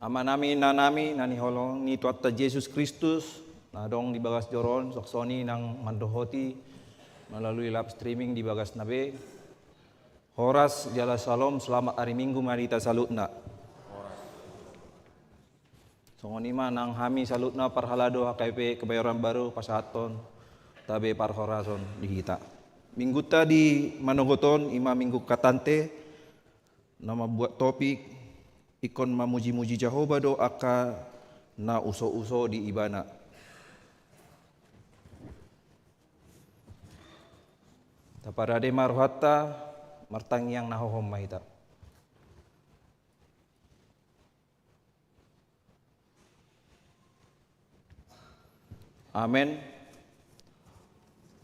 Ama nami nanami nani holong ni tuatta Yesus Kristus nadong di bagas joron soksoni nang mandohoti melalui live streaming di bagas nabe. Horas jala salom selamat hari Minggu marita salutna. Songonima nang hami salutna parhalado HKP Kebayoran Baru pasaton tabe parhorason di kita. Minggu tadi manogoton ima minggu katante nama buat topik ikon mamuji-muji Jehovah do aka na uso-uso di ibana. Taparade marhata martang yang nahohom mahita. Amen.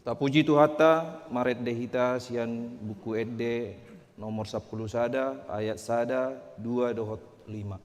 Tapuji Tuhata maret dehita sian buku edde nomor 10 sada ayat sada 2 dohot 5.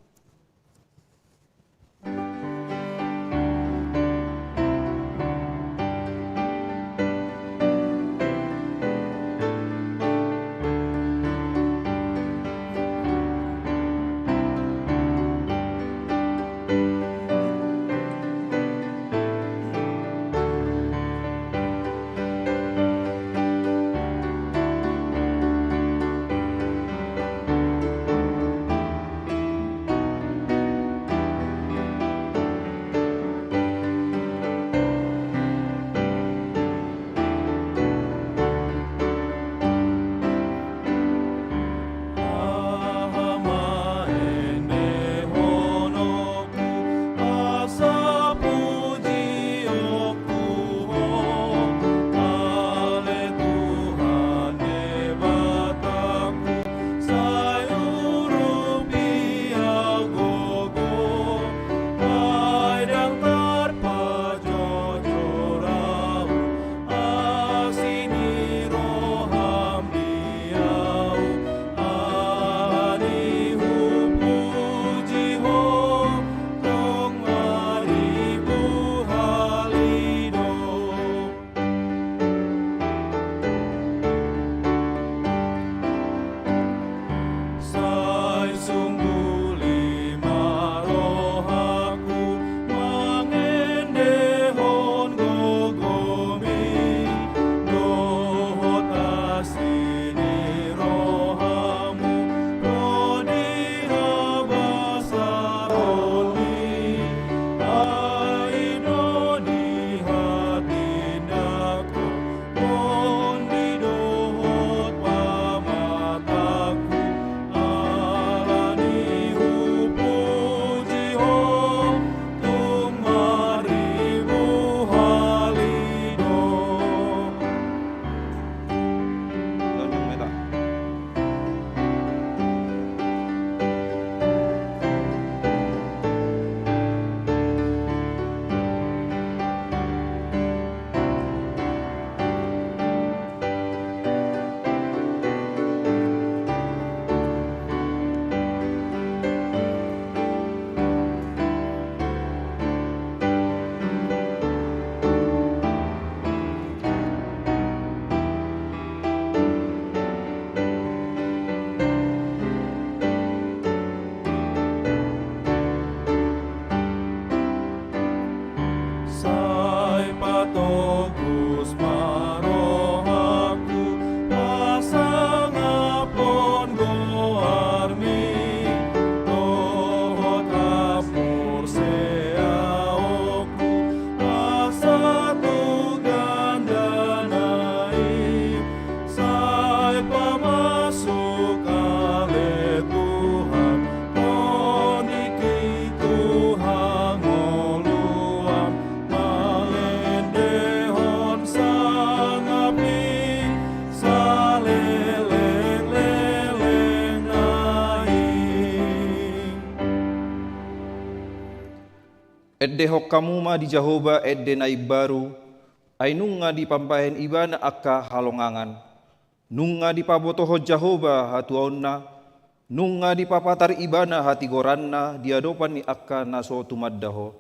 Edde hokkamuma di Jehovah edde naib baru, ay nunga di pampahen ibana akka halongangan. Nunga di pabotoho Jehovah hatuauna, nunga di papatar ibana hati goranna diadopan ni akka naso tumaddaho.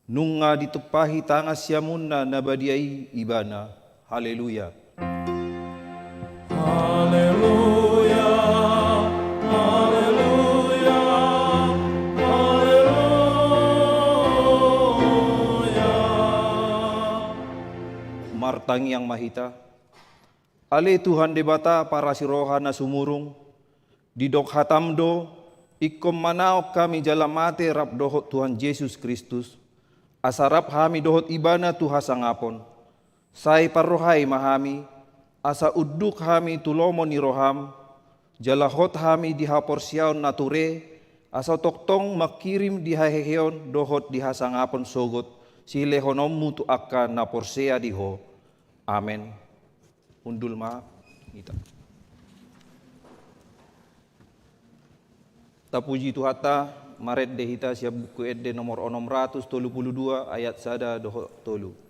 Nunga di tepahi tangas siamunna nabadiai ibana. Haleluya. Haleluya. Haleluya. Haleluya. martangi yang mahita. Ale Tuhan debata para siroha na sumurung, didok hatamdo, ikom manao kami jala mate rap dohot Tuhan Yesus Kristus, asarap hami dohot ibana Tuha sangapon, say parrohai mahami, asa uduk hami tulomo ni roham, jala hot hami dihaporsiaon nature, asa toktong makirim dihaheheon dohot dihasangapon sogot, sile honommu tu akka na porsea diho. Amen. Undul ma kita. Tapuji Tuhata maret dehita siap buku edde nomor 632 ayat sada dohot tolu.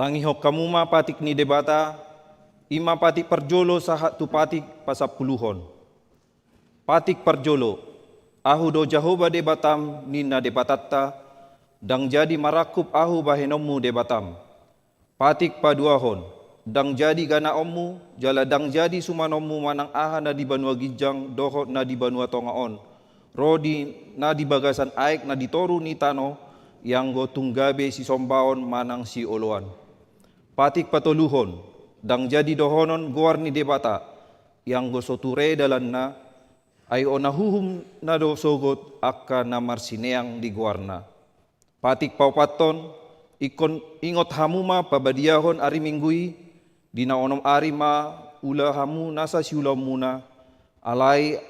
Tangihok kamuma patik ni debata, ima patik perjolo sahat tu patik pasapuluhon. Patik perjolo, ahu do Jahoba debatam nina debatatta, dang jadi marakup ahu bahenomu debatam. Patik paduahon, dang jadi gana ommu, jala dang jadi sumanommu manang aha na di banua gijang, dohot na di banua tongaon. Rodi na di bagasan aik na ditoru ni tano, yang go tunggabe si sombaon manang si oloan. Patik patoluhon, dang jadi dohonon goar ni debata, yang go soture dalan na, ay onahuhum na do sogot akka na marsineang di goarna. Patik paupaton, ikon ingot hamuma pabadiahon ari minggui, dina onom ari ma ula hamu nasa siulam muna, alai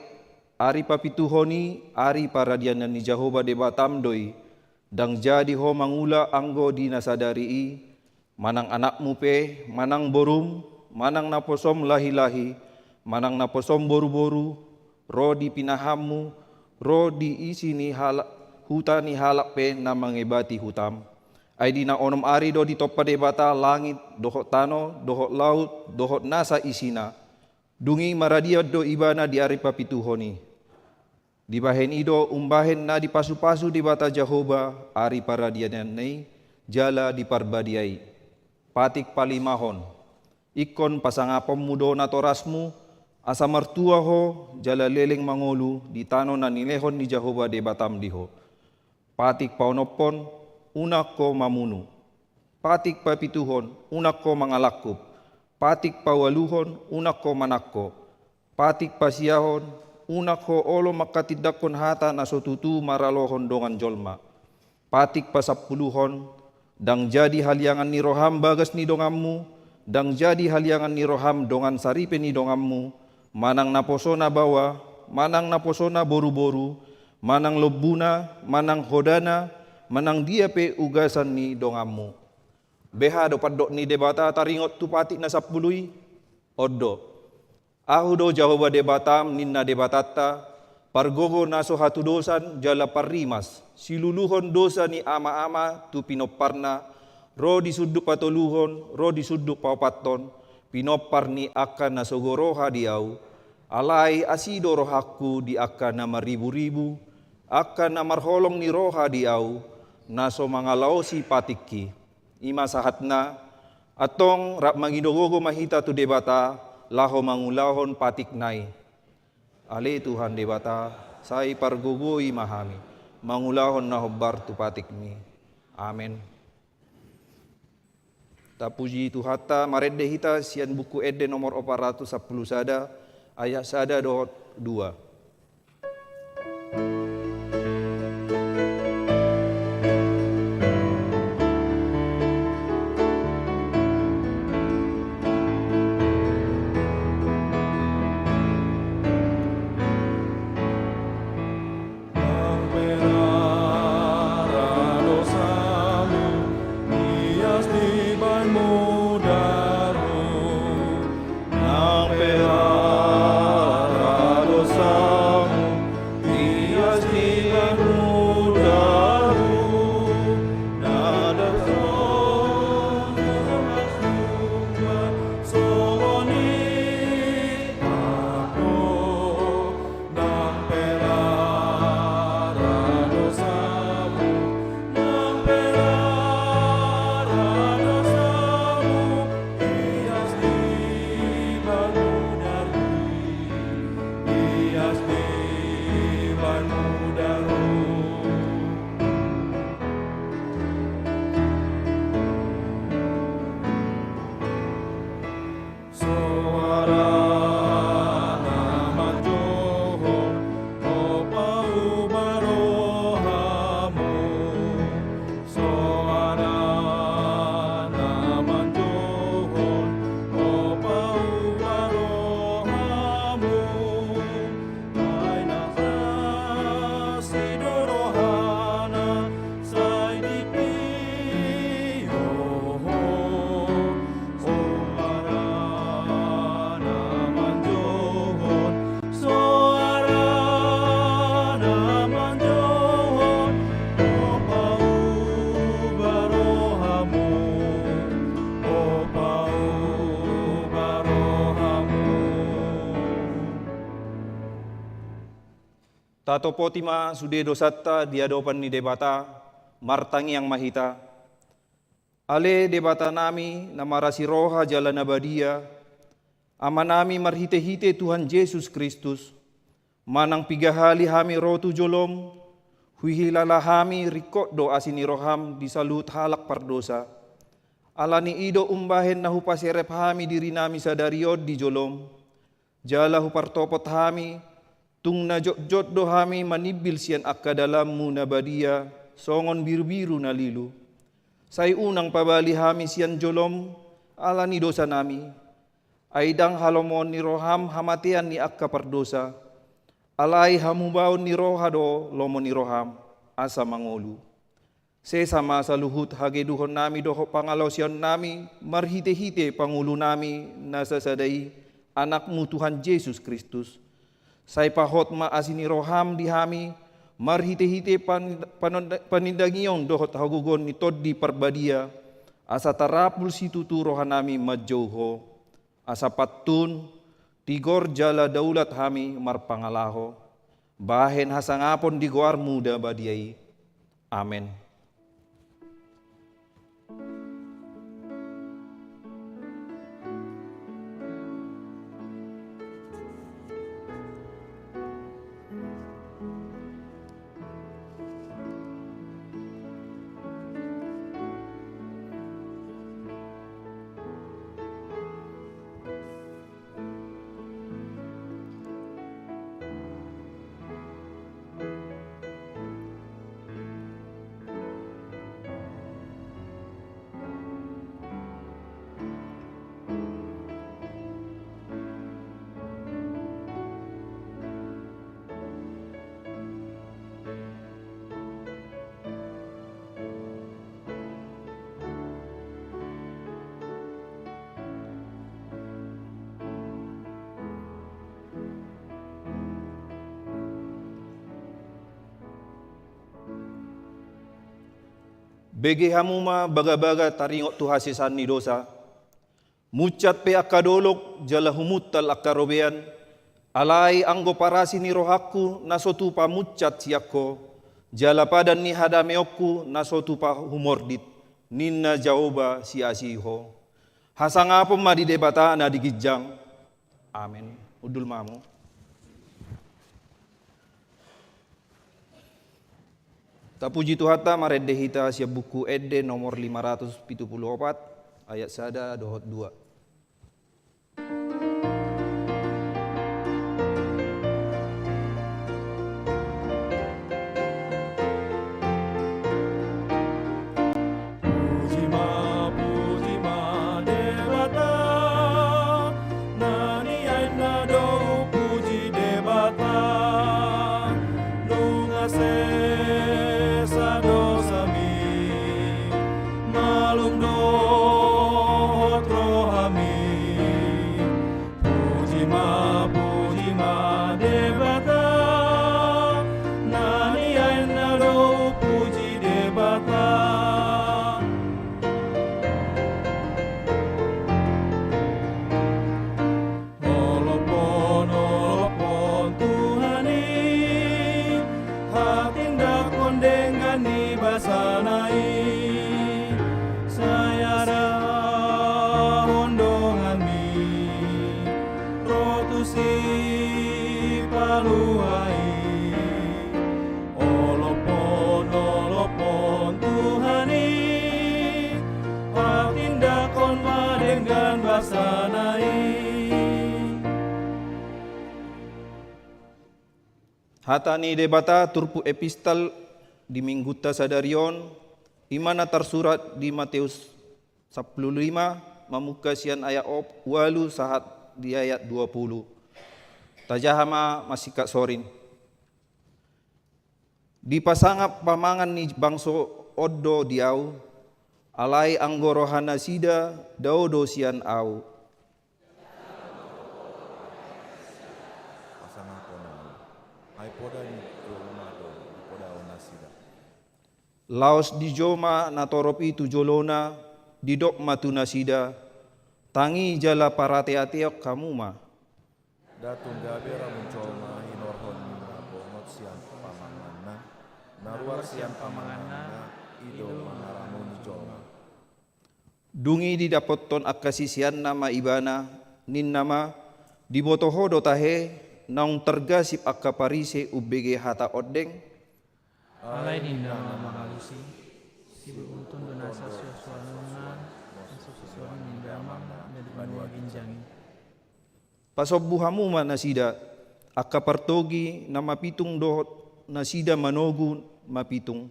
ari papituhoni ari paradianan ni Jahoba debatam doi, dang jadi ho mangula anggo dina sadari manang anakmu pe, manang borum, manang naposom lahi-lahi, manang naposom boru-boru, ro di pinahammu, ro di isi ni halak, hutani halak pe na mangebati hutam. Ay di na onom ari do di topa debata langit, dohot tano, dohot laut, dohot nasa isina. Dungi maradia do ibana di ari papituhoni. Di bahen ido umbahen na di pasu-pasu debata Jahoba, ari paradianan nei, jala di parbadiai. Patik palimahon, ikon pasangapom mudo na torasmu, asa martua ho, jala leleng mangolu, di tano na nilehon ni Jahoba debatam diho. Patik paunopon, unak ko mamunu. Patik papituhon, unak ko mangalakup. Patik pawaluhon, unak ko manakko. Patik pasiahon, unak ko olo makatidakon hata na sotutu maralohon dongan jolma. Patik pasapuluhon, dang jadi haliangan ni roham bagas ni dongammu, dang jadi haliangan ni roham dongan saripe ni dongammu, manang naposo na bawa, manang naposona boru-boru, manang lobuna, manang hodana, manang dia pe ugasan ni dongamu. Beha do padok ni debata taringot tu pati na sapului, odo. Ahu do Jehovah debatam ninna debatata, pargogo naso hatu dosan jala parimas, siluluhon dosa ni ama-ama tu pinoparna, ro di suduk patoluhon, ro di suduk papaton, pinopar ni akan nasogoroha diau, alai asido rohaku di akan nama ribu-ribu, akan namarholong ni roha diau, naso mangalausi patiki, ima sahatna, atong rak mangidogogo mahita tu debata, laho mangulahon patik nai. Ale Tuhan debata, sai pargogoi mahami, mangulahon na hobbar tu patik mi. Amen. Tapuji Tuhata, maredde hita sian buku ede nomor 410 sada, ayat sada do 2. Tato potima sude dosatta diadopan ni debata, martangi yang mahita. Ale debata nami namarasi roha jalan abadia, amanami marhite-hite Tuhan Yesus Kristus, manang pigahali hami rotu jolom, huihilala hami rikot do asini roham disalut halak pardosa. Alani ido umbahen nahu paserep hami diri nami sadariod di jolom, jala hupartopot hami, tung na jot do hami manibil sian akka dalammu na badia, songon biru-biru na lilu. Say unang pabali hami sian jolom, alani dosa nami. Aidang halomon ni roham hamatian ni akka pardosa. Alai hamubaon ni roha do lomo ni roham, asa mangolu. Sesama sa luhut hageduhon nami doho pangalaw siyan nami, marhite-hite pangulo nami nasasadai anakmu Tuhan Yesus Kristus. Say pahot maasini roham di hami, marhite-hite panindagiyon dohot hagugon ni toddi parbadia, asa tarapul situtu rohanami madjauho, asa patun, tigor jala daulat hami marpangalaho, bahen hasangapon di goar muda badiai. Amen. Bege hamuma baga-baga taringok tu hasisan ni dosa. Mucat pe akadolok jala humutal akarobean. Alai anggo parasi ni rohaku nasotu pa mucat siako. Jala padan ni hadameokku nasotu pa humordit. Ninna jaoba si asiho. Hasangapom madi debata na digijang. Amin. Udul mamu. Tapuji Tuhata maredde hita sia buku Ede nomor 574 ayat 1 dohot 2. Hatani debata turpu epistal di mingguta sadarion imana tersurat di Matius 15 mamuka sian ayat walu sahat di ayat 20. Tajahama masih kak sorin. Di pasangap pamangan ni bangso oddo diau alai anggorohana sida daudo sian au. Laos di joma natoropi tu jolona didok matu nasida tangi jala parateateok kamuma. Datung gabera muncoma hinorhon minabongot sian pamanganna naruar sian pamanganna ido mangaramuni joma. Dungi didapoton akasisian nama ibana nin nama dibotohodo tahe naung tergasip akaparise ubege hata odeng. Alai ninda mangalusi sibuntun donasa suasuanan suasuan ninda jadi banua ginjangi. Pasobu hamuma nasida akapartogi nama pitung dohot nasida manogu mapitung.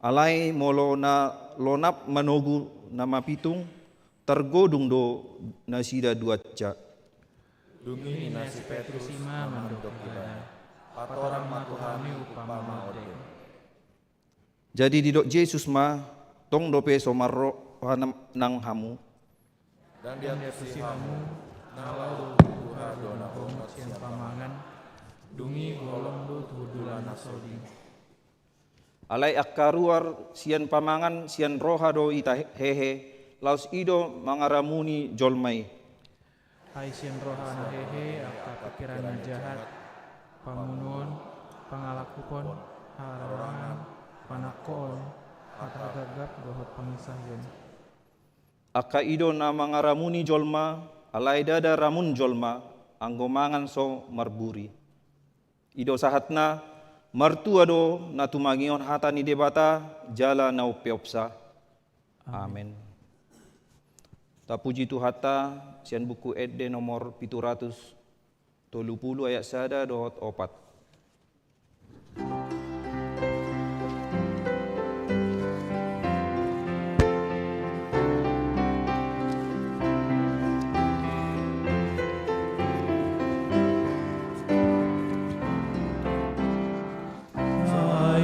Alai molo na lonap manogu nama pitung tergodung do nasida duaca. Dungi nasi Petrus Sima mandok ibadah patorang matuhami upama odeng. Jadi didok Yesus ma tong dope somarro nang hamu. Dan dia susi hamu nalau duha dona hongot sian pamangan dungi golong do tudulana sodi. Alai akaruar sian pamangan sian roha do ita hehe laus ido mangaramuni jolmai. Hai sian rohana hehe akka pikiran jahat pamunun pangalakupon hararangan panakol atau gagap dohot pangisahyon. Aka ido na mangaramuni jolma alai dada ramun jolma anggo mangan so marburi. Ido sahatna martua do na tumangion hata ni debata jala na upeopsa. Amin. Tapuji tu hata sian buku Ede nomor 730 ayat 1 dohot 4.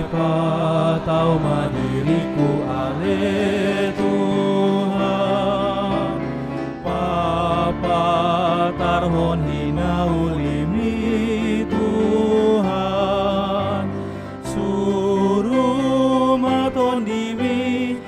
Patau madiriku ale Tuhan, Papa tarhon hina ulimi Tuhan, suruh maton diwi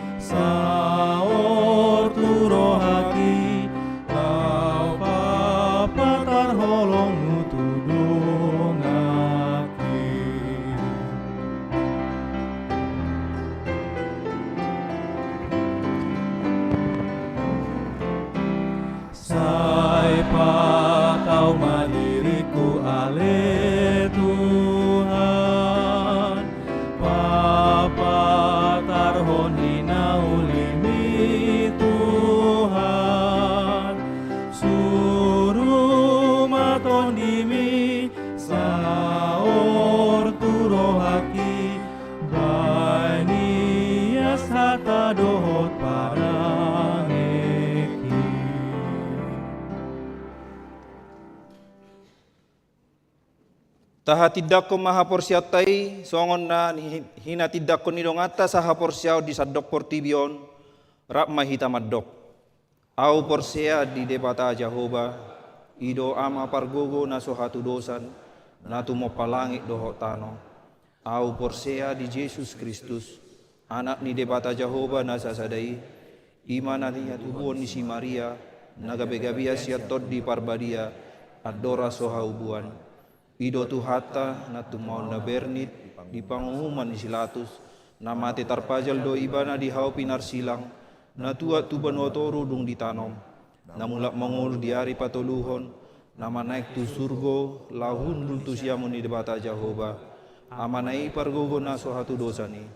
Taha tidak ko maha porsiatai songon na hina tidak ko nidong atas saha porsiao di sadok portibion rap mahita madok. Au porsia di debata Jehovah ido ama pargogo na sohatu dosan na tumo palangit doho tano. Au porsia di Yesus Kristus anak ni debata Jehovah na sasadai imana niya tubuon ni si Maria nagabegabia siya tod di parbadia adora soha ubuan. Ido tu hata na tumaw na bernit di pangumuman ni Silatus na mati tarpajal do ibana di hau pinarsilang na tua tuban watoro dung ditanom na mulak mangul di hari patuluhon na manaik tu surgo lahun dun tu siamun ni debata Jehovah amanai pargogo na sohatu dosa ni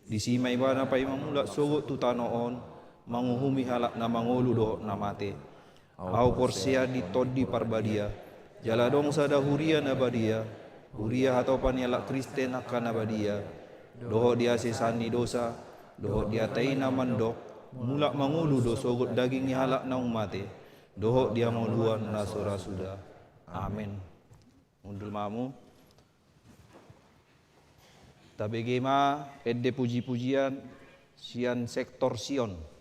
di sima ibana pa imamulak sogot tu tanoon manguhumi halak na mangulu do na mate au porsia di todi parbadia jala dong sada huria nabadia, huria atau panialak Kristen akan nabadia. Doho dia sesani dosa, doho dia taina mandok, mulak mangulu do sogot daging ni halak na umate. Doho dia mauluan nasora sudah. Amin. Mundul mamu. Tabegema edde puji-pujian sian sektor Sion.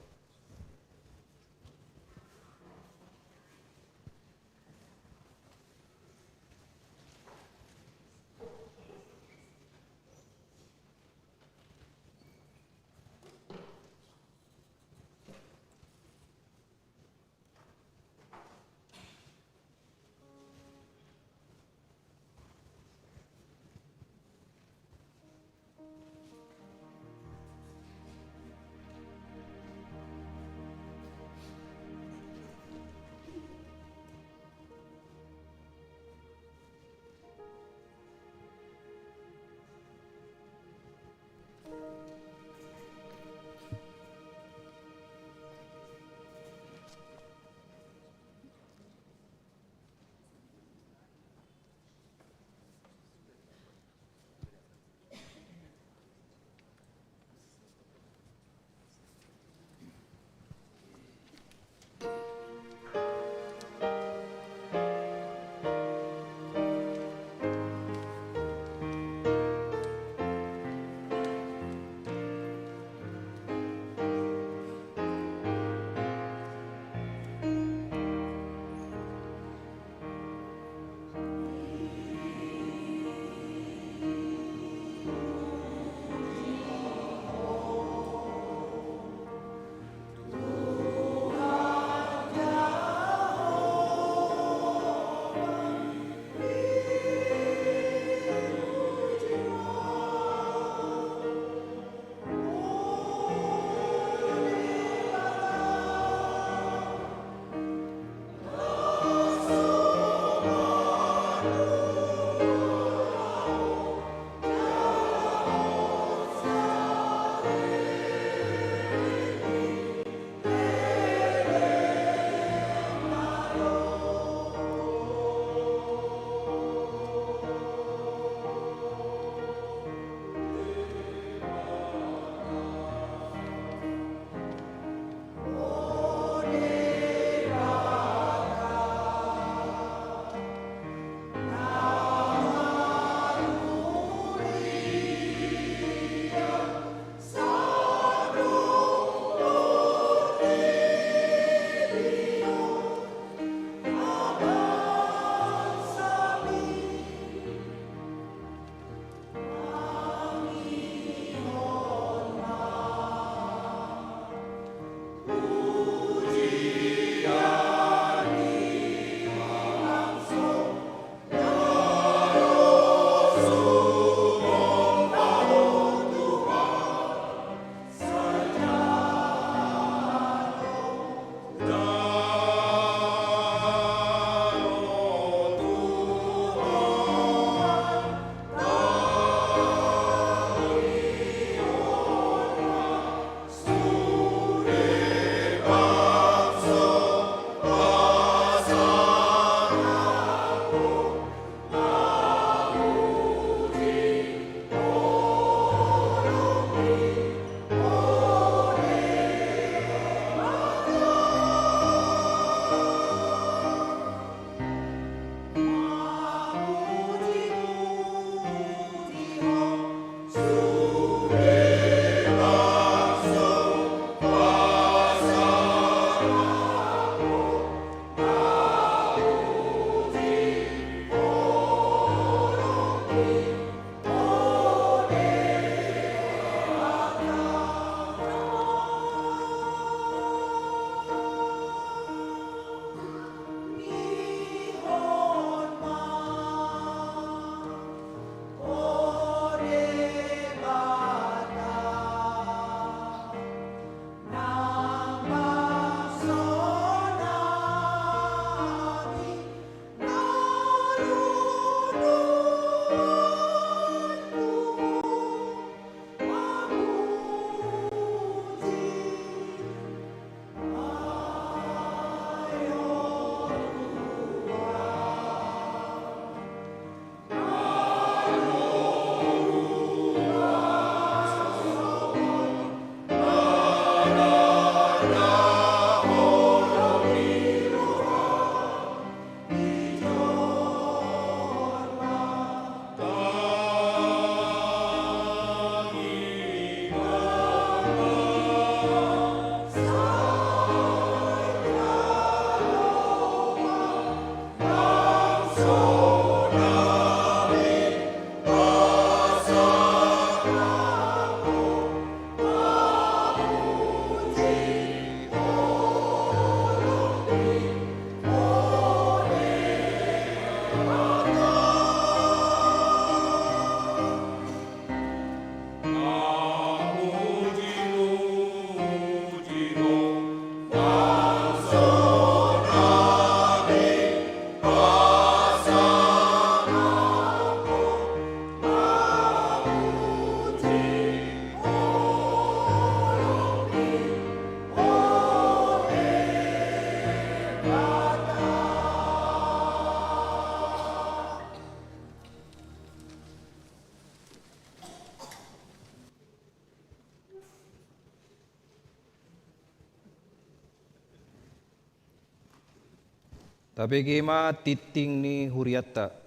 Tapi kema titing ni huriatta.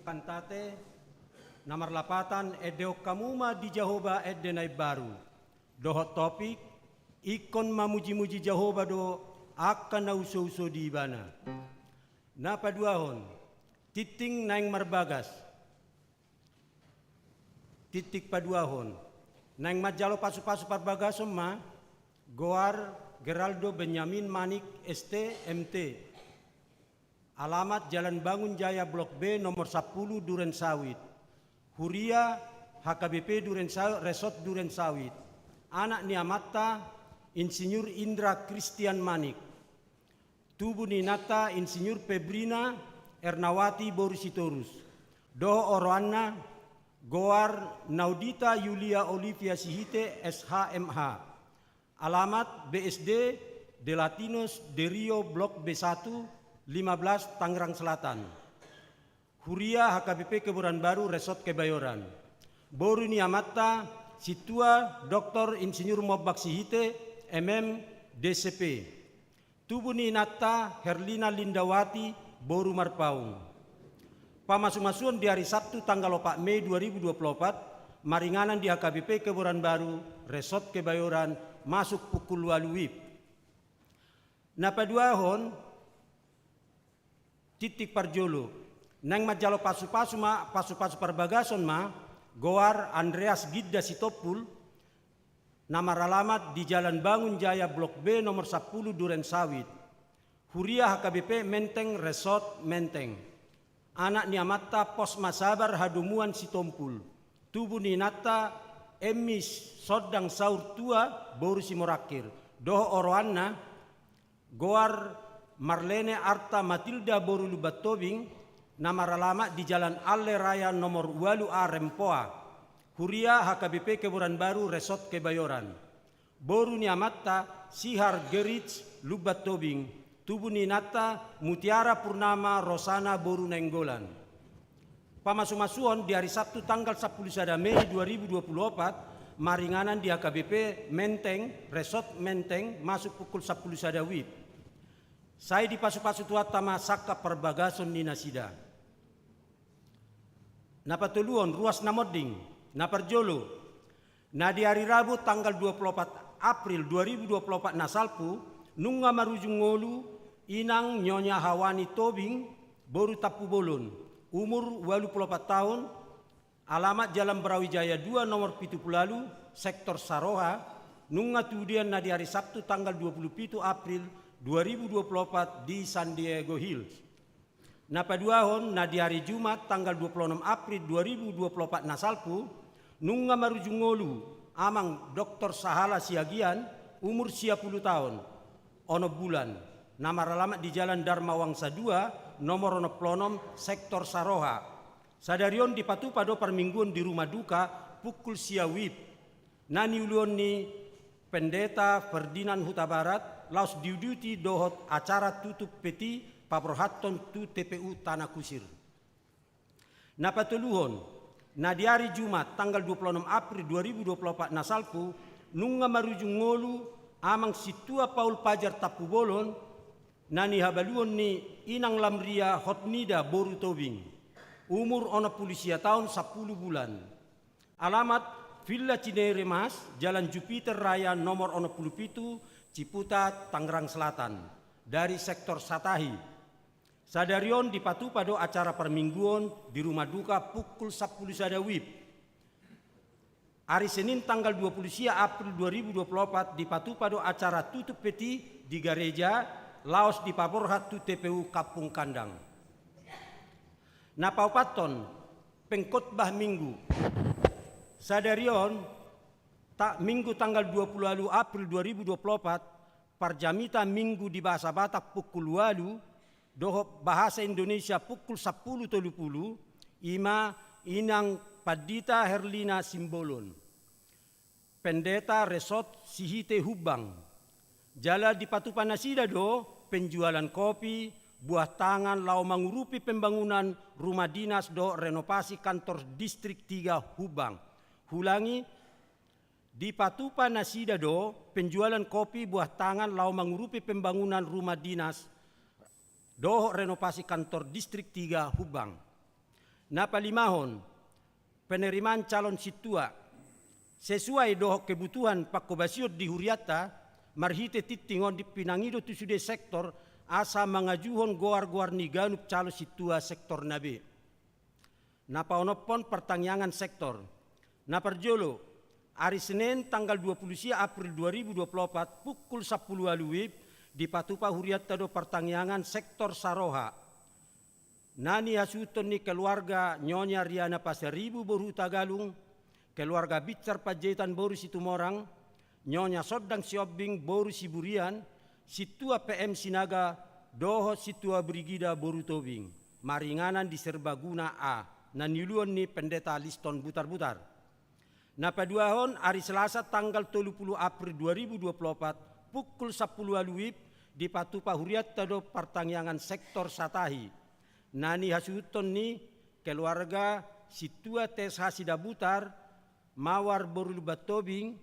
Kantate nomor 8 Edeok Kamuma di Jehovah Eddenai Baru. Dohot topik ikon mamuji-muji Jehovah do akan nauso-uso di ibana. Napa duahon titing naing marbagas. Titik paduahon naing majalo pasu-pasu parbagasom ma Goar Geraldo Benyamin Manik ST MT. Alamat Jalan Bangun Jaya Blok B nomor 10 Duren Sawit. Huria HKBP Duren Sawit, Resort Duren Sawit. Anak Niamata Insinyur Indra Christian Manik. Tubuh Ninata Insinyur Febrina Ernawati Borusitorus. Doho Oroanna Goar Naudita Yulia Olivia Sihite SHMH. Alamat BSD De Latinos De Rio Blok B1 15 Tangerang Selatan. Huria HKBP Keburan Baru Resort Kebayoran. Boru Niamata Situa Dr. Insinyur Mobak Sihite MM DCP. Tubuh Ninata Herlina Lindawati Boru Marpaung. Pamasu-masuan di hari Sabtu tanggal 4 Mei 2024 maringanan di HKBP Keburan Baru Resort Kebayoran masuk pukul 8 WIB. Napa duahon titik parjolo nang majalo pasu-pasu parbagason ma Goar Andreas Gidda Sitopul nama alamat di Jalan Bangun Jaya Blok B nomor 10 Duren Sawit. Huria HKBP Menteng Resort Menteng. Anak Niamata Pos Masabar Hadumuan Sitompul. Tubuh Ninata Emis Sodang Saur Tua Boru Simorakir. Doho Oroanna Goar Marlene Arta Matilda Boru Lubatobing nama alamat di Jalan Alle Raya nomor 8A Rempoa. Huria HKBP Keburan Baru Resort Kebayoran. Boru Niamata Sihar Gerits Lubatobing. Tubuh Ninata Mutiara Purnama Rosana Boru Nenggolan. Pamasu-masuan di hari Sabtu tanggal 10 Mei 2024 maringanan di HKBP Menteng Resort Menteng masuk pukul 10 WIB. Saya di pasu-pasu tuatama saka perbagason ni nasida. Napatuluon ruas namoding, naparjolo. Na di hari Rabu tanggal 24 April 2024 nasalpu, nunga marujung ngolu, inang Nyonya Hawani Tobing, Boru Tapu Bolon, umur 84 tahun, alamat Jalan Brawijaya 2 nomor 70 sektor Saroha, nunga tudian na di hari Sabtu tanggal 27 April 2024 di San Diego Hills. Napaduahon na di hari Jumat tanggal 26 April 2024 nasalpu nunga marujung ngolu amang Dr. Sahala Siagian umur 10 tahun ono bulan nama alamat di Jalan Dharma Wangsa 2 nomor 06 sektor Saroha. Sadarion dipatu pada permingguan di rumah duka pukul siawib. Nani ulion ni Pendeta Ferdinand Huta Barat laus diuduti dohot acara tutup peti paprohaton tu TPU Tanah Kusir. Napatuluhon na di hari Jumat tanggal 26 April 2024 nasalpu nunga marujung ngolu amang situa Paul Pajar Tapu Bolon nani habaluon ni inang lamria Hotnida Boru Tobing umur ono pulusia tahun 10 bulan. Alamat Villa Cinere Mas, Jalan Jupiter Raya nomor 67, Ciputat, Tangerang Selatan, dari sektor Satahi. Sadarion dipatu pada acara permingguan di rumah duka pukul 10 WIB. Hari Senin tanggal 20 April 2024 dipatu pada acara tutup peti di gereja Laos di Paborhat tu TPU Kapung Kandang. Napaupaton pengkhotbah minggu. Sadarion tak minggu tanggal 20 April 2024 parjamita minggu di bahasa Batak pukul 8 doho bahasa Indonesia pukul 10.30 ima inang Padita Herlina Simbolon, Pendeta Resort Sihite Hubang, Jala di Patupa Nasida do, penjualan kopi, buah tangan lau mengurupi pembangunan rumah dinas do renovasi kantor distrik 3 Hubang. Hulangi, di Patupa Nasida do, penjualan kopi, buah tangan lau mengurupi pembangunan rumah dinas do renovasi kantor distrik 3 Hubang. Napa limahon, penerimaan calon situa sesuai dohok kebutuhan pakobasiot di Huriata, marhite titingon di pinangido tusude sektor asa mengajuhon goar-goar niganup calo situa sektor nabe. Napa onopon pertanyaan sektor. Napa jolo, hari Senin tanggal 20 April 2024 pukul 10 WIB di Patupa Huriata do pertanyaan sektor Saroha. Nani hasuton ni keluarga Nyonya Riana Pasaribu Boru Tagalung, keluarga Bicar Pajetan Boru Situmorang, Nyonya Sodang Siobing Boru Siburian, Situa PM Sinaga, Doho Situa Brigida Boru Tobing, maringanan di Serbaguna A, naniluan ni Pendeta Liston Butar-Butar. Napaduahon hari Selasa tanggal 30 April 2024 pukul 10 WIB di Patupa Huriata do pertanyaan sektor Satahi. Nani hasuton ni keluarga Situa Tes Hasida Butar, Mawar Boru Lubatobing,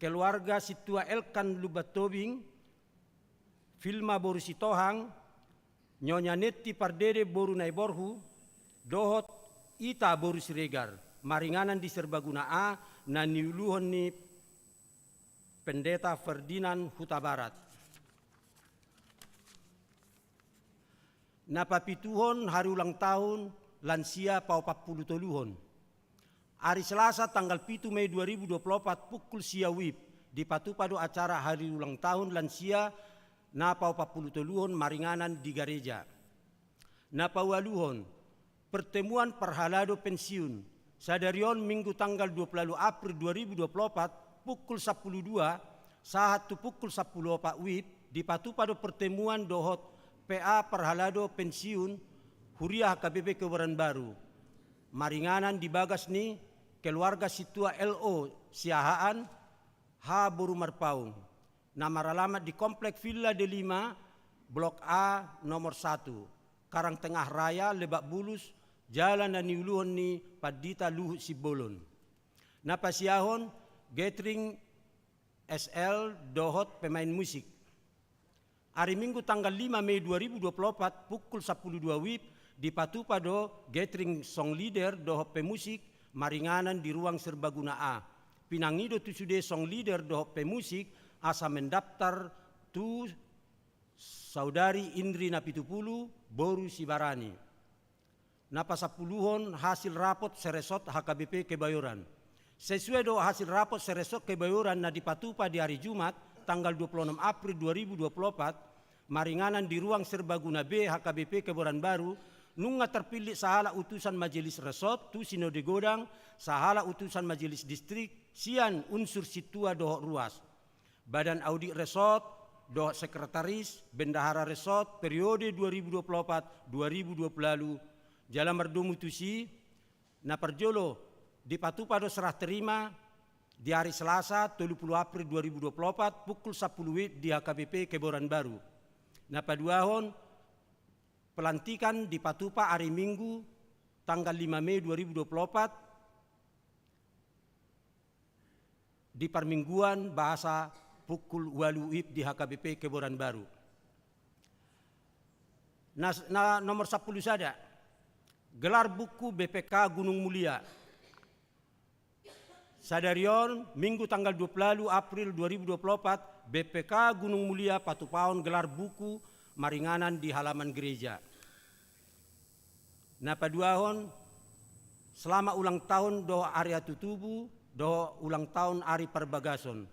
keluarga Situa Elkan Lubatobing, Filma Boru Sitohang, Nyonya Neti Pardede Boru Naiborhu, Dohot Ita Boru Siregar, maringanan di Serbaguna A, na niuluhon ni Pendeta Ferdinand Huta Barat. Napapituhon hari ulang tahun lansia pau 40 toluhon. Hari Selasa tanggal 7 Mei 2024 pukul sia WIB di Patupado acara hari ulang tahun lansia na pau 40 toluhon maringanan di gereja. Napawaluhon pertemuan perhalado pensiun sadarion Minggu tanggal 20 April 2024 pukul 12 saat pukul 10 WIB di Patupado pertemuan dohot PA Perhalado Pensiun Huria HKBP Kebayoran Baru. Maringanan di bagas ni keluarga Situa LO Siahaan H Boru Marpaung. Nama alamat di Komplek Villa D5 Blok A nomor 1 Karangtengah Raya Lebak Bulus Jalan Naniuluhon ni Padita Luhut Sibolon. Napasiahon Gathering SL Dohot pemain musik. Hari Minggu tanggal 5 Mei 2024 pukul 10.02 WIB di Patupado Gathering Song Leader Dohot pemusik maringanan di ruang Serbaguna A. Pinangido tusude Song Leader Dohot pemusik asa mendaftar tu Saudari Indri Napitupulu Boru Sibarani. Napasapuluhon hasil rapot Seresot HKBP Kebayoran. Sesuai do hasil rapot Seresot Kebayoran na di Patupa di hari Jumat tanggal 26 April 2024 maringanan di ruang Serbaguna B HKBP Kebayoran Baru nunga terpilih sahala utusan majelis resort tu Sinode Godang, sahala utusan majelis distrik sian unsur situa dohok ruas. Badan audit resort dohok sekretaris bendahara resort periode 2024-2020 jalan merdu mutusi na perjolo di Patupado serah terima di hari Selasa 30 April 2024 pukul 10 WIB di HKBP Kebayoran Baru. Napaduahon pelantikan di Patupa hari Minggu tanggal 5 Mei 2024 di permingguan bahasa pukul 8 WIB di HKBP Kebayoran Baru. Nomor 10 saja. Gelar buku BPK Gunung Mulia. Sadarion Minggu tanggal 20 April 2024 BPK Gunung Mulia Patupaon gelar buku maringanan di halaman gereja. Napaduahon selama ulang tahun doa Arya Tutubu doa ulang tahun Ari Perbagason.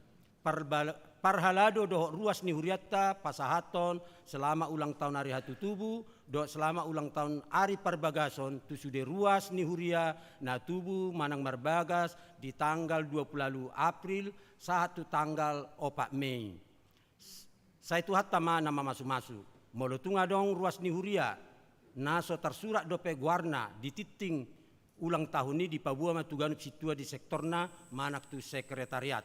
Parhalado doa ruas ni Huriata pasahaton selama ulang tahun Ari Hatutubu doa selama ulang tahun Ari Perbagason tu sudah ruas ni Huria na tubu manang marbagas di tanggal 20 April saat tanggal 4 Mei. Saya tu hatama nama masu-masu. Molotunga dong ruas ni Huria naso tersurat dope guarna di titing ulang tahun ini di Papua Matuganup situa di sektorna manak tu sekretariat.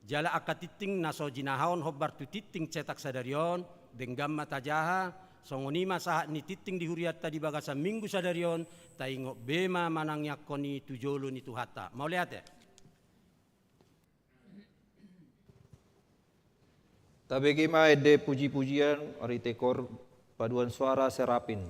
Jala aka titing naso jinahaon hobar tu titing cetak sadarion denggam mata jaha songonima saat ni titing di huriat tadi bagasa minggu sadarion taingo bema manangnya koni tujolo ni tuhata. Mau lihat ya? Tabegema ede puji-pujian ari tekor paduan suara serapin.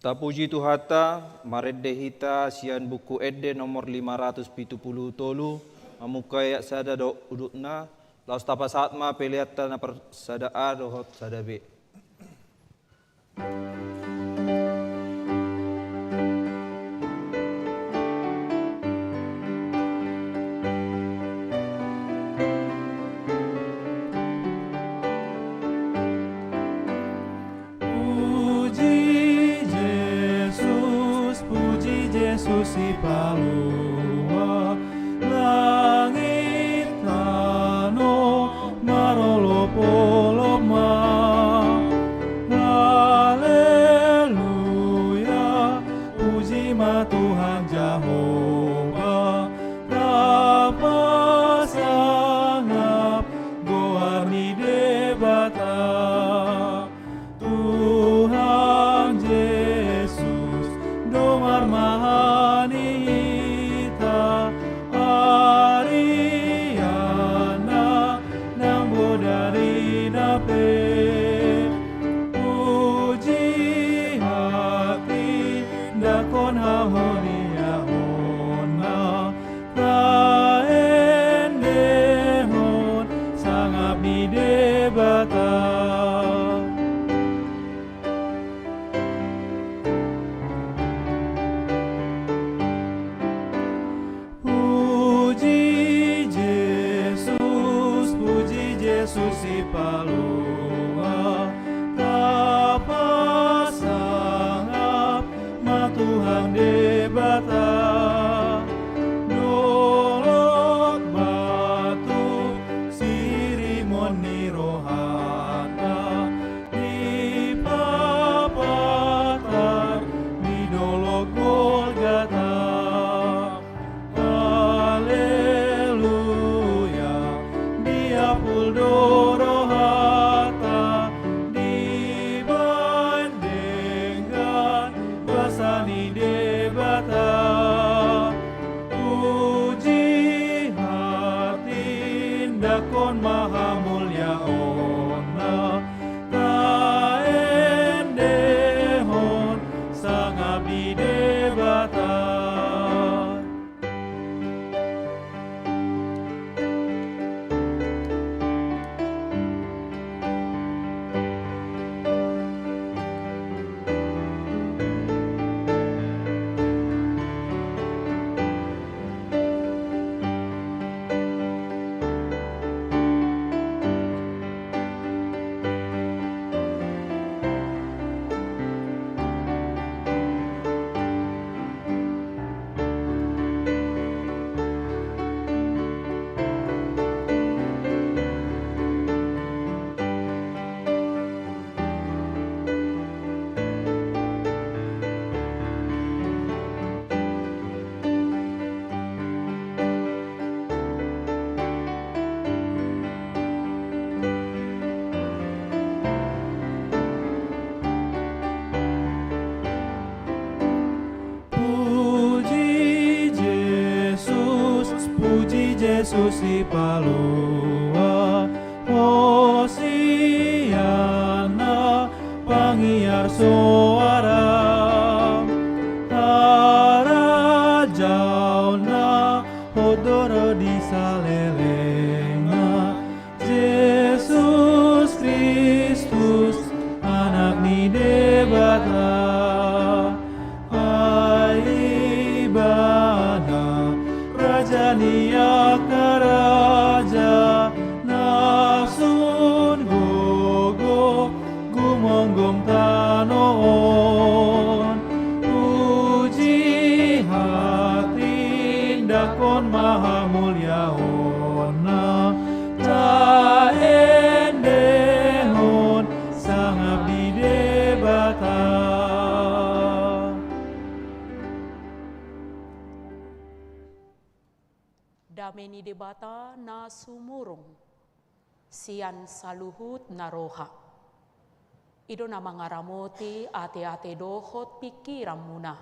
Tapuji Tuhata, maredde hita sian buku edde nomor 570 tolu, mamukaya sada do udutna, laus tapa saatma peliata na persada a dohot sada b. Yesus si palua langit tano marolo poloma haleluya puji ma Tuhan Jehovah Bapa sangap goarni debata Tuhan Yesus domar mahanita Ariana nambo dari nape puji hati dakon hahonia hona praendehon sangap ni debata. Yesus si palua tapa sangap ma Tuhan debata dolok batu sirimon ni rohana di papatar di dolok Golgata. Puldoro hata dibandingkan basani debata puji hati dakon maha mulia ona kaendehon sangap di debata. Yesus si palua Hosiana pangiar suara harajauna hodoro di salelenga Yesus Kristus anak ni debata aibana Rajania karaja nasun gogo gumonggom tanoon puji hati dakon maha mulia ona taendehon sangap di debata. Dameni debata na sumurong sian saluhut na roha. Ido na mga ramoti ate-ate dohot pikiran muna.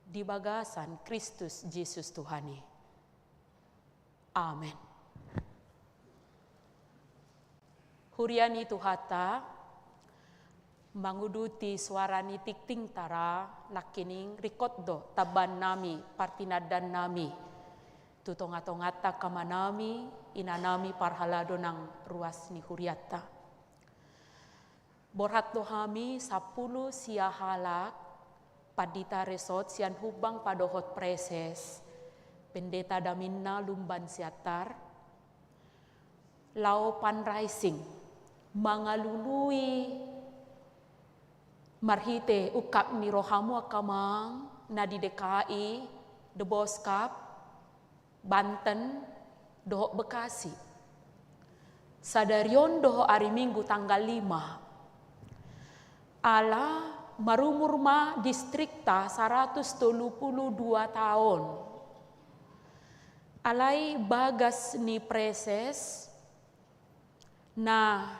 Di bagasan Kristus Jesus Tuhani. Amen. Huriani Tuhata, manguduti suara nitik ting tara lakining rikoddo taban nami partinadan nami tutonga-tongata kamanami inanami parhalado ng ruas ni Huriata. Borhat dohami 10 siya halak padita resort siyan hubang padohot preses pendeta daminna lumban siatar lao panrising mangalului marhite ukap ni rohamu akamang na di DKI, Deboskap, Banten, doho Bekasi. Sadarion doho hari Minggu tanggal 5. Ala marumur ma distrikta 132 tahun. Alai bagas ni preses na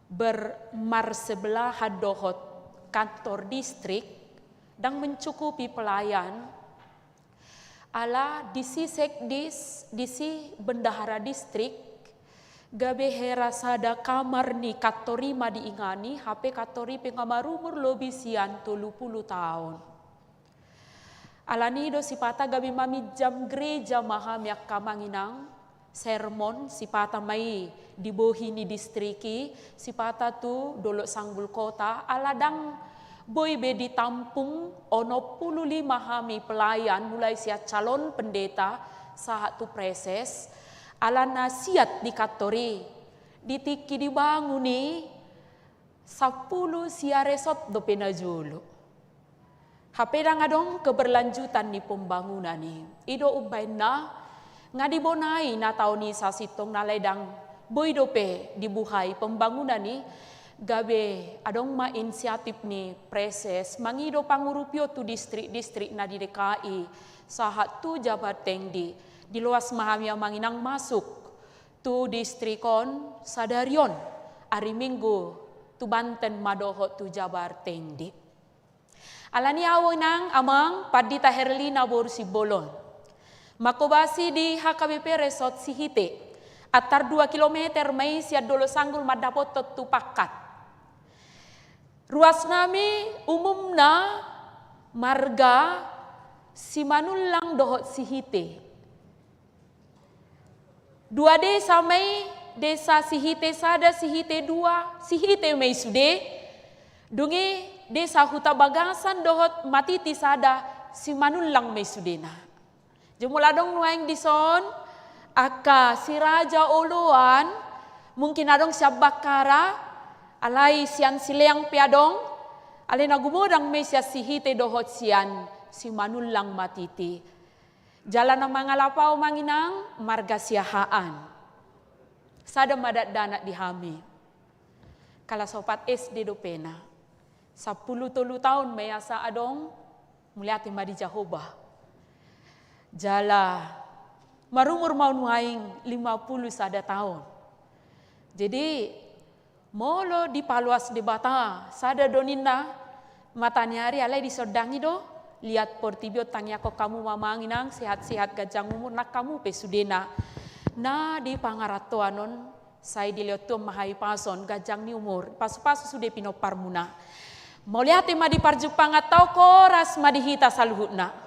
bermarsebelah hadohot kantor distrik dan mencukupi pelayan ala disi sekdis disi bendahara distrik gabe hera sada kamar ni katorima diingani HP katori pengamarumur lobi sian 30 tahun ala nido sipata gabe mami jam gereja maham yak kamanginang sermon sipata mai dibohi ni distriki sipata tu dolok sanggul kota aladang boy be ditampung ono 55 hami pelayan mulai siat calon pendeta saat tu preses ala nasiat di katori ditiki dibanguni 10 sia resort do penajulu hapedang adong keberlanjutan ni pembangunan ni ido ubaina ngadibonai na tau ni sasitong naledang boy dope dibuhay pembangunan ni gabe adong ma inisiatif ni preses mangido pangurupyo tu distrik-distrik na di DKI sahat tu jabat tengdi di luas mahamia manginang masuk tu distrikon sadarion hari Minggu tu Banten madohot tu Jabar tengdi alani awonang amang padita Herlina Borsi Bolon makobasi di HKBP Resort Sihite atar 2 kilometer mai siad dolo sanggul madapot tu pakat ruas nami umumna marga simanulang dohot Sihite 2 desa mai desa Sihite sada Sihite 2 Sihite mai sude dungi desa Huta Bagasan dohot Matiti sada simanulang mai sudena jumuladong nuaing dison aka si Raja Oluan mungkin adong siap bakara alai sian sileang piadong alai nagumodang may siya Sihite dohot sian si Manulang Matiti jalan ng mga lapaw manginang marga siyahaan sada madat danak dihami kala sopat SD do pena 10 tahun may asa adong muliati madi Jehovah jala marumur maun waing 50 sada tahun jadi molo di paluas di bata sada doninda matanyari alai disodangi do lihat portibio tanya ko kamu mamanginang sehat-sehat gajang umur nak kamu pesudena na di pangaratoanon saya dilihat mahai pason gajang ni umur pasu-pasu sudah pinopar muna mau lihat ma di parjupang atau koras ma dihita saluhutna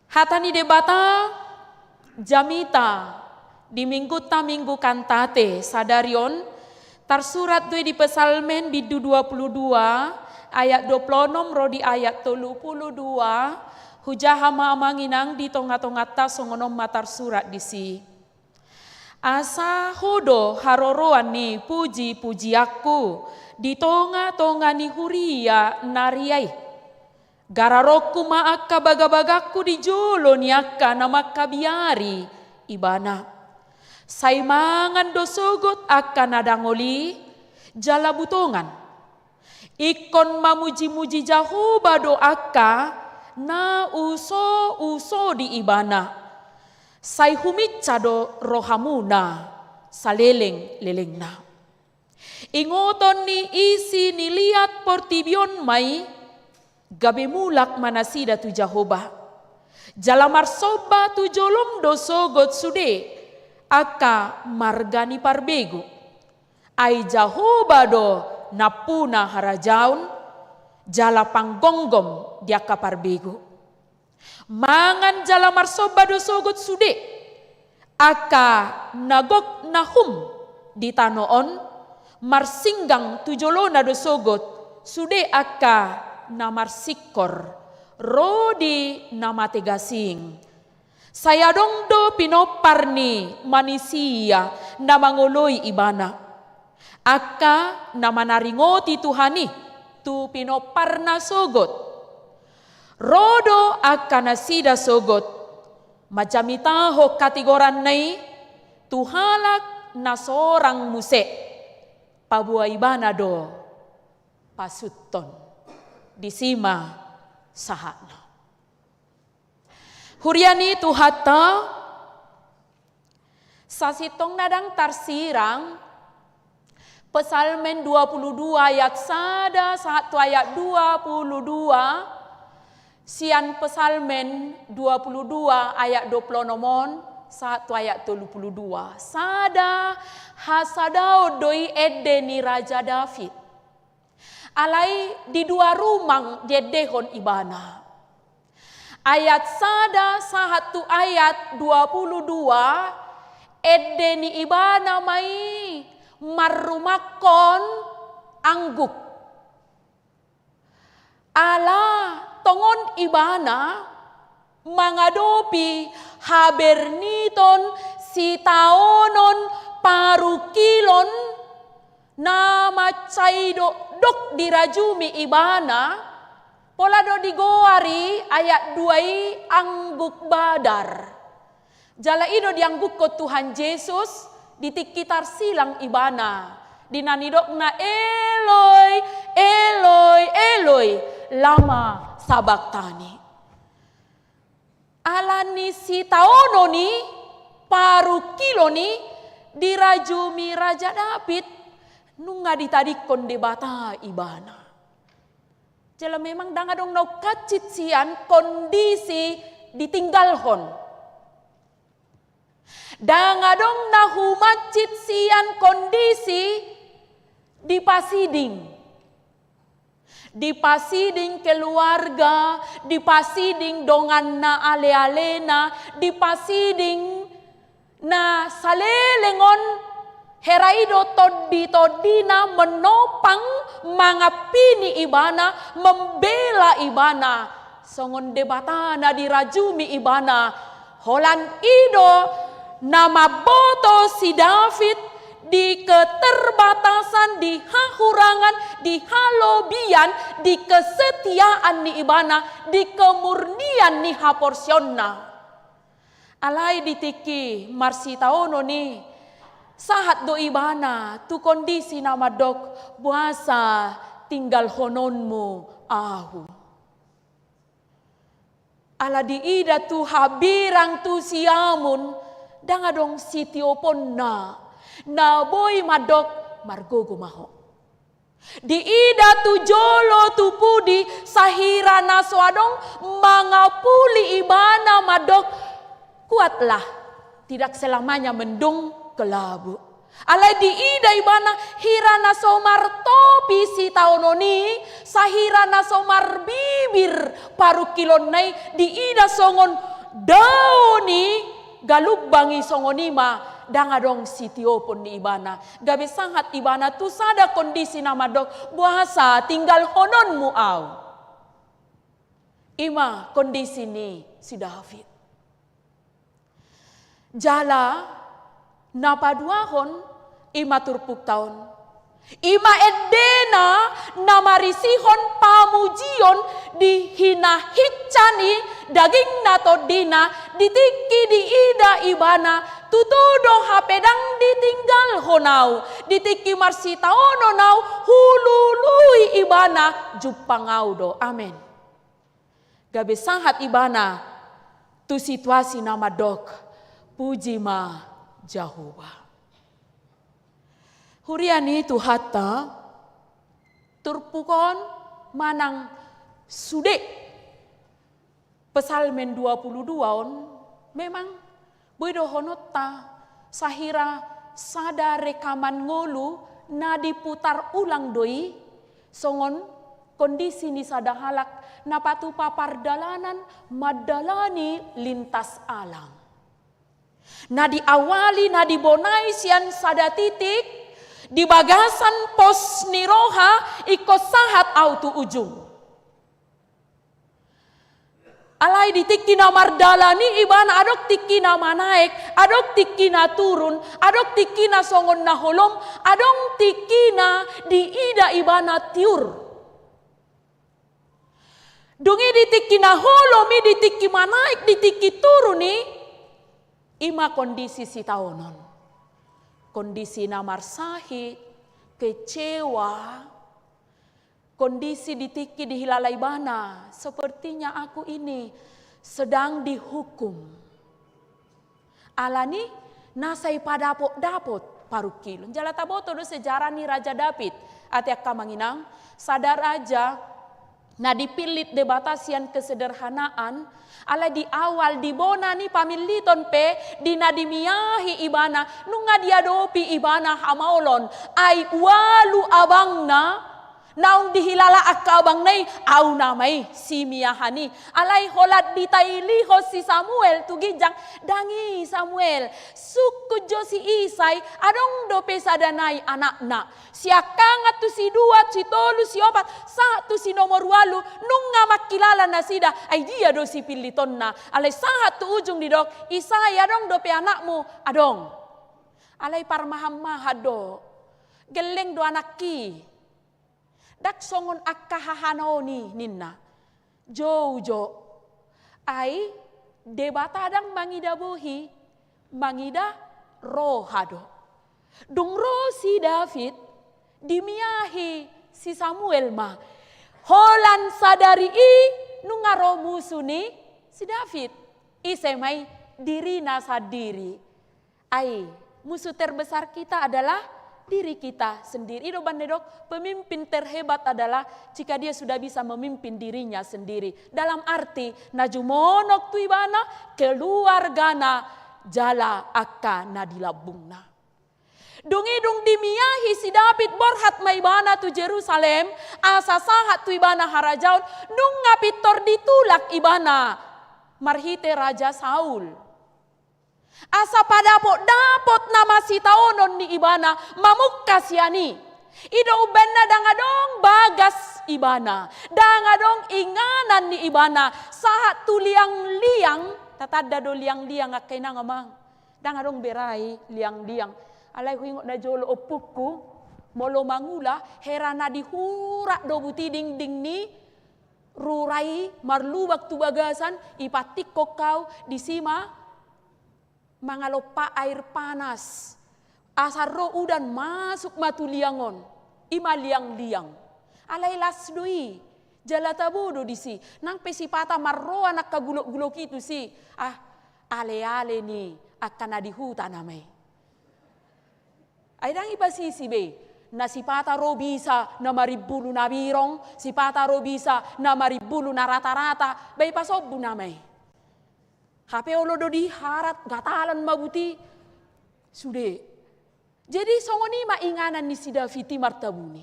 hatani debata jamita di minggu kantate sadarion tersurat di pesalmen bidu 22 ayat 26 rodi ayat 32 hujahama amanginang di tonga-tongata songonom matar surat disi asa hodo haroroan ni puji aku di tonga-tonga ni huria nariai gararokku maaka baga-bagaku di jolo ni akka namaka biari ibana saimangan dosogot akan nadangoli jala butongan ikon mamuji-muji Jehovah doaka na uso di ibana sai humitsa do rohamuna saleleng-leleng na ingoton ni isi niliat portibion mai gabe mulak manasida tu Jehovah jalamar soba tu jolom dosogot sude aka margani parbegu ai Jehovah do napuna harajaun, jala panggonggom dia kaparbego. Mangan jala marsoba dosogot sude, aka nagok nahum di tanoon, marsinggang tujolo na dosogot, sude aka na marsikor, rodi na mategasing. Saya dong do pinoparni manusia na manguloy ibana. Aka na manaringoti Tuhani tu pinoparna sogot. Rodo aka na sida sogot. Macamitaho kategoran nai tuhalak na sorang muse. Pabuay ibana do pasuton disima sahana. Huriani tuhata sasitong nadang tarsirang Psalmen 22 ayat 1 ayat 22, sian Psalmen 22 ayat 20 nomon 1 ayat 32. Sada hasadao doi edde ni Raja David. Alai di dua rumang jedehon ibana. Ayat sada satu ayat 22 edeni ibana mai marumakon angguk. Ala tongon ibana mangadopi haberniton sitaonon parukilon nama caido dok dirajumi ibana. Polado digoari ayat 2 angguk badar. Jala ido diangguk ko Tuhan Yesus ditikitar silang ibana. Dinanidok na Eloi, Eloi, Eloi, lama sabaktani. Alani si taono ni, paru kilo ni, dirajumi Raja David, nunga ditadikon debata ibana. Jala memang dangadong nau kacit sian kondisi ditinggalhon. Dangadong nahumacit sian kondisi dipasiding. Dipasiding keluarga, dipasiding dongan na ale-alena, dipasiding na salelengon heraido toddi-toddina menopang mangapini ibana, membela ibana. Songon debatana dirajumi ibana. Holan ido nama boto si David di keterbatasan, di hahurangan, di halobian, di kesetiaan ni ibana, di kemurnian ni haporsionna. Alai ditiki marsitaono ni sahat do ibana tu kondisi nama dok buasa tinggal hononmu ahu. Ala diida tu habirang tu siamun dangadong sitiopon na boy madok margogo maho. Diida tu jolo tu pudi sahira naswadong mangapuli ibana madok kuatlah tidak selamanya mendung kelabu. Alai diida ibana hirana somar topi si taononi sahirana somar bibir paru kilon nai diida songon dauni galubbangi songonima dangadong sitiopon ni ibana. Gabe sangat ibana tu sada kondisi nama dok buasa tinggal hononmu au. Ima kondisi ni si David. Jala napaduahon ima turpuk taon. Ima edena namarisihon pamujion dihinahicani daging natodina ditiki diida ibana tutudo hapedang ditinggal honau ditiki marsitaono nau hulului ibana jupangau do. Amen. Gabe sangat ibana tu situasi nama dok puji ma Jehovah. Huriani tu hatta turpukon manang sude Psalmen 22 on memang boido honota sahira sada rekaman ngolu na diputar ulang doi songon kondisi ni sadahalak na patu papardalanan madalani lintas alam. Na diawali na dibonai sian sada titik di bagasan pos ni roha iko sahat autu ujung. Alai ditiki na mardalani ibana adok tiki na manaik, adok tiki na turun, adok tiki na songon na holom, adong tiki na diida ibana tiur. Dungi ditiki na holomi, ditiki manaik, ditiki turuni, ima kondisi si taonon. Kondisi na marsahit, kecewa, kondisi ditiki dihilalai bana, sepertinya aku ini sedang dihukum. Alani nasai padapot-dapot parukilon. Jala taboto do sejarah ni Raja David. Ati akka manginang, sadar aja na dipilit debatasian kesederhanaan, ala di awal di bona ni pamiliton pe dinadimiyahi ibana nunga diadopi ibana hamaolon ay walu abang na naung dihilala akka abang nay au namay si miyahani alay holat ditailiho si Samuel tugijang dangi Samuel sukudjo si Isay adong dope sadanay anak na siakangat tu si dua si tolu si opat satu si nomor walu nunga makilala na sida ay dia do si piliton na alay sahat tu ujung didok Isay adong dope anakmu adong alay parmaham-mahado geleng do anaki dak songon akka hahanoni ninna jojo ay debatadang mangida bohi mangida rohado dung ro si David dimiyahi si Samuel ma holan sadari i nungaro musuni si David isemai dirina sadiri ay musuh terbesar kita adalah diri kita sendiri. Ido bandedok, pemimpin terhebat adalah jika dia sudah bisa memimpin dirinya sendiri. Dalam arti najumonok tuibana keluargana jala akka nadilabungna. Dungidung dimiyahi si David borhat maibana tu Jerusalem asa sahat tuibana harajaun dung ngapitor ditulak ibana marhite Raja Saul. Asa padapot-dapot nama si taonon ni ibana mamukkas yani. Ido ubenna dangadong bagas ibana. Dangadong inganan ni ibana. Sahat tu liang-liang. Tatada do liang-liang akay na ngamang. Dangadong berai liang-liang. Alay huingot na jolo opuku. Molo mangula. Herana dihurak do buti ding-ding ni. Rurai marlubak tu bagasan. Ipatik kau disima. Mangalopa air panas asaro udan masuk matu liangon ima liang-liang alay lasdoi jalatabodo disi nang pesipata marro anak kagulok-gulok itu si ale-ale ni akan adihuta namay ay dang ipasisi be na sipata ro bisa na maribulu na birong sipata ro bisa na maribulu na rata-rata bay pasobu namay HP olodo di harat gatalan mabuti sude. Jadi songoni mainganan ni si Daviti martabuni.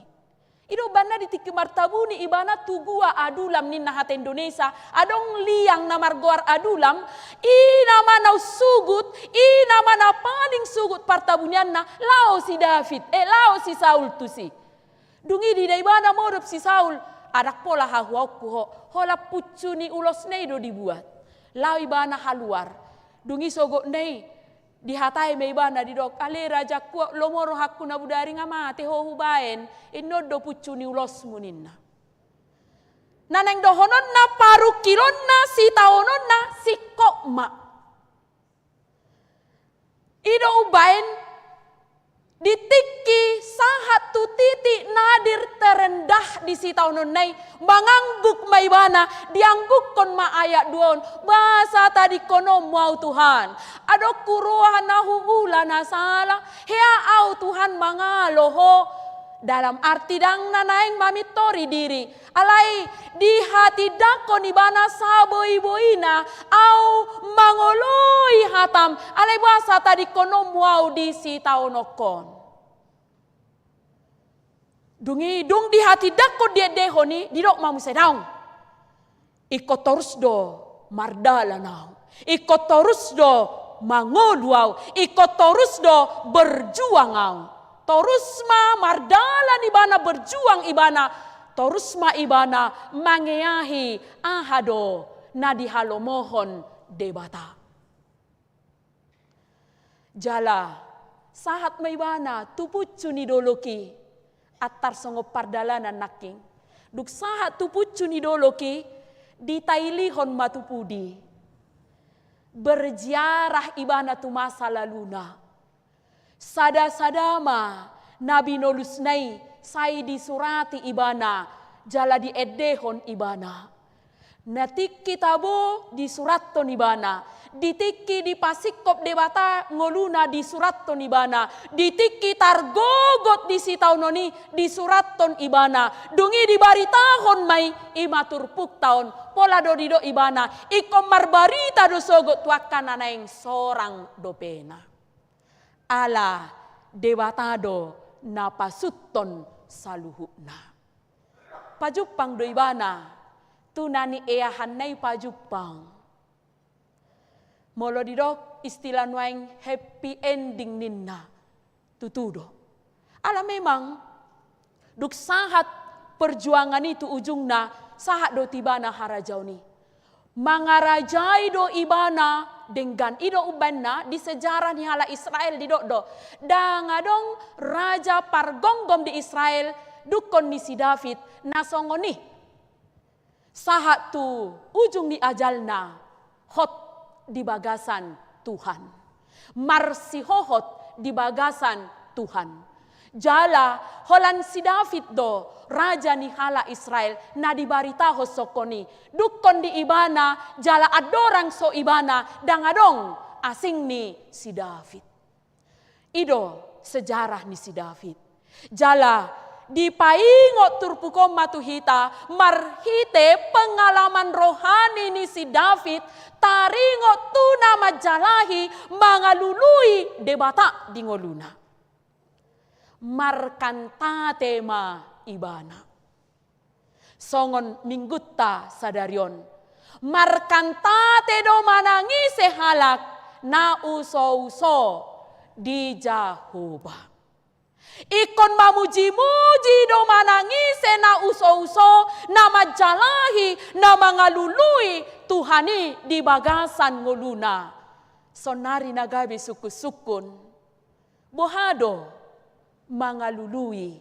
Ido bana ditiki martabuni ibana tugua adulam ni nahat Indonesia adong liang na margoar adulam nama na sugut nama na paling sugut partabunian na lao si David lao si Saul tu si. Dungi di ibana modop si Saul adak pola hahuauku hola pucu ni ulos neido dibuat. Lau ibana haluar, dungi sogok nei dihatai me ibana didok ale raja kuak lomoro hakku na budari ngama teho hubaen inodo pucu ni ulos muninna. Naneng dohonon na paru kilon na si taonon na si kokma. Ido ubaen ditiki sahat tu titik nadir terendah di si taonon nai mangangguk maibana diangguk kon ma ayat duon bahasa tadi kono mau Tuhan ado kuruah nahu ulana salah hea au Tuhan mangaloho dalam arti dang nanaing mamitori diri alai di hati dakon ibana saboi-boina au mangoloi hatam alai bahasa tadi kono mau di si taonokon Dungi dung di hati dako dia dehoni didok mamu sedang. Iko terus do mardala nau. Iko terus do mangoduau. Iko terus do berjuang au. Terus ma mardala ibana berjuang ibana. Terus ma ibana mangeahi ahado nadi halo mohon debata. Jala sahat ma ibana tupucu ni doloki atar songo pardalanan naking. Duk sahat tupucu ni doloki ditailihon matupudi. Berziarah ibana tu masa laluna. Sada-sadama Nabi nolusnai sai disurati ibana jala di edehon ibana. Natik kitabo disuratton ibana. Ditiki di pasikop debata ngoluna disuratton ibana. Ditiki targogot di sitaunoni disuratton ibana. Dungi di baritahon mai imatur puk taon pola do dido ibana. Ikom marbarita do sogot tuakan anaeng sorang dopena. Ala debatado napasutton saluhuna. Pajupang do ibana tunani eahanay pajupang. Molo didok istilah nuaing happy ending ninna tutudo. Ala memang duk sahat perjuangan itu ujungna sahat do tibana harajau ni. Mangarajai do ibana dengan ido ubanna di sejarah ni hala Israel di do. Dangadong raja pargonggom di Israel dukon ni si David nasongoni. Sahat tu ujung di ajalna hot di bagasan Tuhan. Marsi hohot di bagasan Tuhan. Jala holan si David do raja ni hala Israel na dibaritaho sokoni dukon di ibana jala adorang so ibana dangadong asing ni si David. Ido sejarah ni si David. Jala dipaingot turpukom matuhita marhite pengalaman rohani ni si David taringot tuna majalahi mangalului debata di ngoluna. Markantate ma ibana. Songon minggutta sadarion. Markantate do manangise halak na uso-uso di Jehovah. Ikon mamuji-muji do manangise na uso-uso na majalahi na mangalului Tuhani di bagasan ngoluna. Sonari nagabi suku-sukun. Bohado mangalului.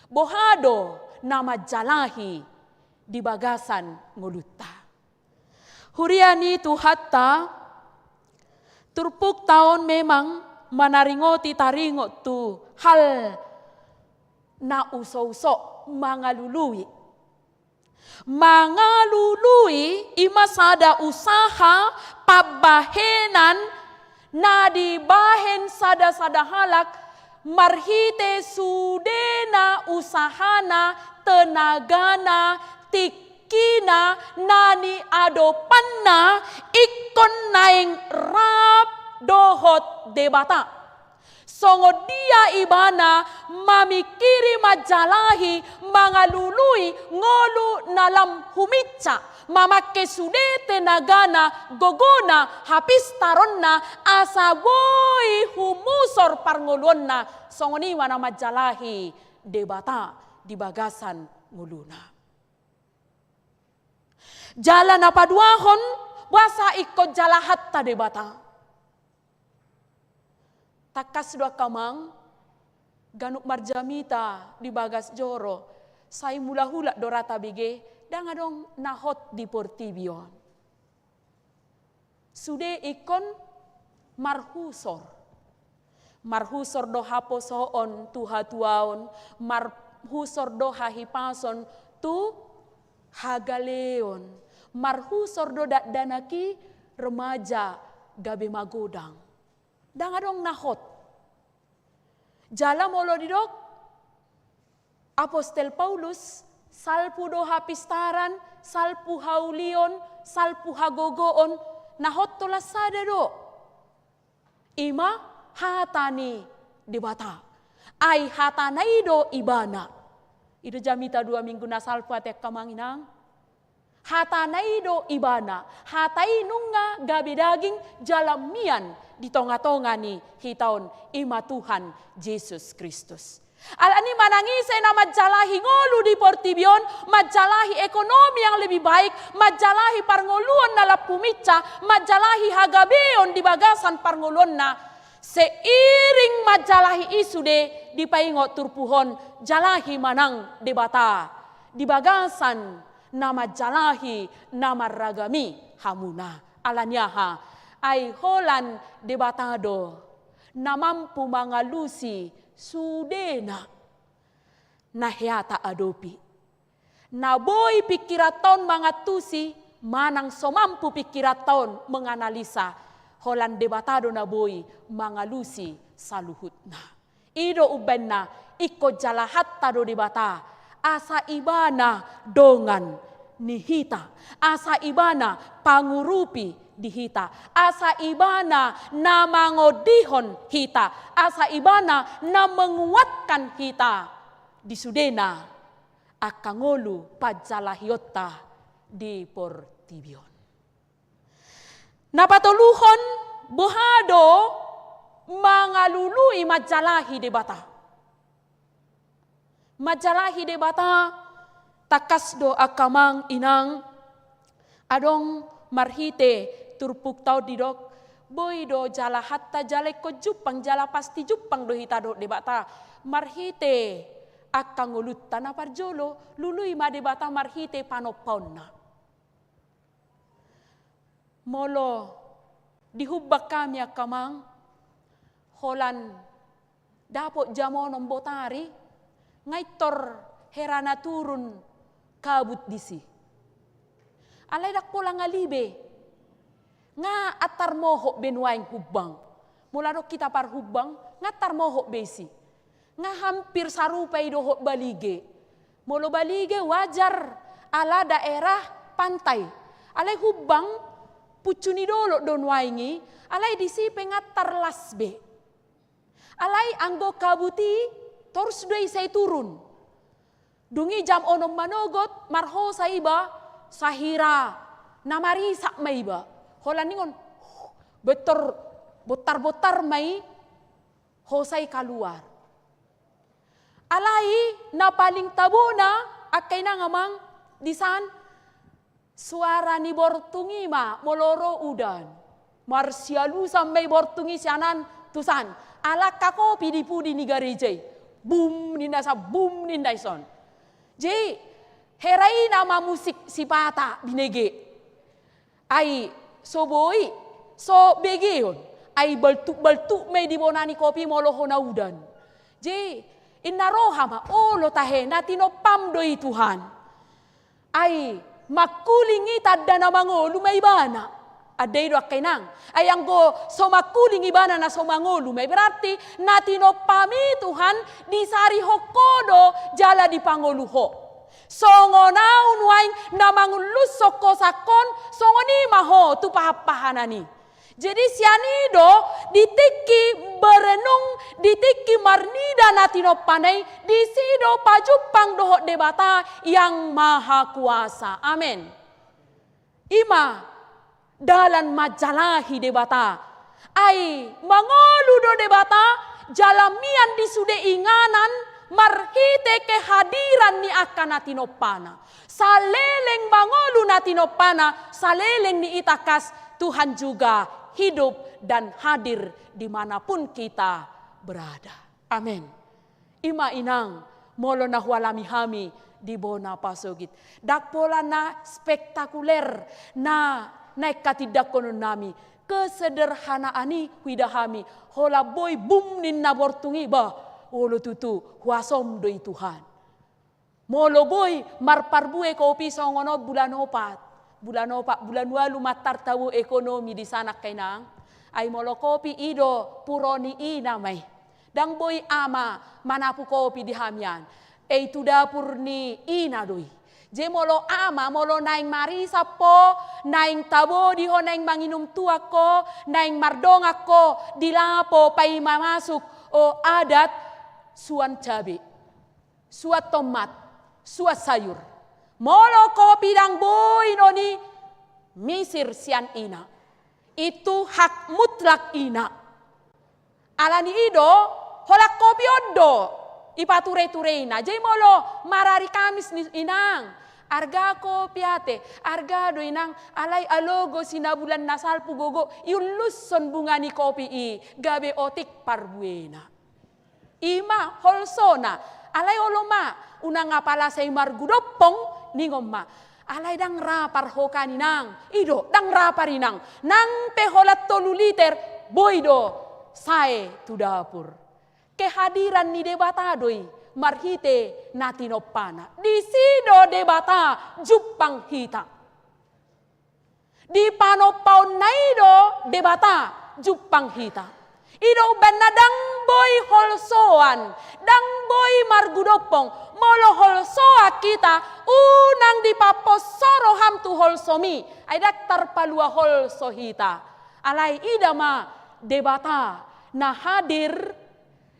Bohado na majalahi di bagasan ngoluta. Huriani tu hatta turpuk tahun memang manaringoti taringot tu hal na uso-uso mangalului. Mangalului imasada usaha pabahenan na dibahen sada-sada halak marhite sudena usahana tenagana tikina nani adopanna ikon naing rap dohot debata. Songo dia ibana mamikiri majalahi mangalului ngolu nalam humica mamake sudete nagana gogona hapis taronna asaboi humusor parngolonna songoni wana majalahi debata di bagasan nguluna. Jalan apa duahon wasa ikut jala hatta debata. Takas dua kamang ganuk marjamita di bagas joro sai mula-hula dorata bige dangadong nahot di portibion. Sude ikon marhusor. Marhusor do haposoon tu hatuaon, marhusor do hahipason tu hagaleon. Marhusor do danaki remaja gabe magodang. Dangadong nahot. Jala molo didok Apostel Paulus salpu do hapistaran, salpu haulion, salpu hagogoon, nahot tolas sada do. Ima hatani debata. Ay hatanay do ibana. Ido jamita 2 minggu na salpa te kamanginang. Hatanay do ibana, hatay nunga gabi daging jalamian di tonga-tonga ni hitaon ima Tuhan Yesus Kristus. Alani manangisay na madjalahi ngolu di Portibion, madjalahi ekonomi yang lebih baik, madjalahi parngoluan na lapumitsa, madjalahi hagabeon di bagasan parngoluan na. Seiring madjalahi isude di paingot turpuhon, jalahi manang debata, di bagasan nama jalahi, nama ragami hamuna. Alanyaha, ay holan debatado, na mampu mangalusi sudena, na hiata adopi. Na boy pikiraton mangatusi, manang somampu pikiraton menganalisa, holan debatado na boy mangalusi saluhutna. Ido ubenna, iko jalahat tado debata, asa ibana dongan nihita, asa ibana pangurupi dihita, asa ibana na mangodihon hita, asa ibana na menguatkan hita di sudena akangolu pajalahiota di Portibion. Napatuluhon buhado mangalului majalahi debata. Majalahi debata takasdo akamang inang adong marhite turpuk tau didok boy do jala hatta jale ko jupang jala pasti jupang do hita do debata marhite akang ulut tanah parjolo lului ma debata marhite panoponna molo dihubak kami akamang holan dapot jamonom botari ngaitor herana turun kabut disi. Alay dak pola ngalibe. Nga atar mohok benwaing hubang. Mula do kita par hubang, ngatar mohok besi. Nga hampir sarupay dohok balige. Molo balige wajar ala daerah pantai. Alay hubang pucuni dolo don waingi, alay disipe ngatar lasbe. Alay anggo kabuti terus doi saya turun. Dungi jam onom manogot, marho sa iba, sahira, namarisak may iba. Holan ningon, botar-botar may, hosay kaluar. Alay, na paling tabo na, akay na ngamang, disan, suara ni bortungi ma, moloro udan. Marsialu sampai bortungi sianan, tusan, alak kako pidi-pudi ni garejay. Boom ninda sa boom ninda ison. Jadi herai nama musik si pata binege. Ai so boy so begeon. Ai baltuk may di bonani kopi moloho na udan. Jadi inaroha ma lo tahe natino pam doi Tuhan. Ai makulingi tadda na mangolu may bana. Aday do kainang. Ayang go somakuling ibana na somangolu. May berarti natinopami Tuhan di sari hokodo jala di pangoluho. Songonaun wain na mangulusok ko sakon songoni maho tu pahapahanani. Jadi sianido ditiki berenung ditiki marnida natinopanay di sido pajupang dohok debata yang maha kuasa. Amin. Ima dalan majalahi debata ai mangolu do debata jalamian di sude inganan marhite kehadiran ni akan natinopana saleleng mangolu natinopana saleleng ni itakas Tuhan juga hidup dan hadir dimanapun kita berada. Amin. Ima inang molo na hualami hami di bona pasogit dak pola na spektakuler na naik katidak konon nami kesederhanaani widahami hola boy bum nin nabortungi ba olo tutu huasom doi Tuhan molo boy marparbue kopi songono bulan 4 bulan 8 matar tawu ekonomi di sana kainang ay molo kopi ido puroni ina may dang boy ama manapu kopi di hamian itu dapur ni ina doi. Je molo ama, molo naing marisa po, naing tabo diho naing manginum tua ko, naing mardonga ko, dilapo pai mamasuk o adat suan cabe, suat tomat, suas sayur. Molo kopi dang boy noni misir sian ina. Itu hak mutlak ina. Alani ido holak kopi odo ipature-tureina. Jadi molo marari Kamis ni inang. Arga kopi ate, arga do inang alay alogo sinabulan nasal pugogo iuluson bunga ni kopi i gabe otik parbuena. Ima holsona alay oloma unang ngapala say margudopong ningomma. Alay dang rapar hoka ninang, ido dang rapar inang, nang peholat 3 liter boydo sae tu dapur. Kehadiran ni debatadoi marhite natinopana. Di sido debata jupang hita. Di panopaon naido debata jupang hita. Ido benadang boy holsoan, dang boy margudopong, molo holsoa kita, unang dipaposoro ham tu holsomi, ay daktar palua holso hita. Alay idama debata na hadir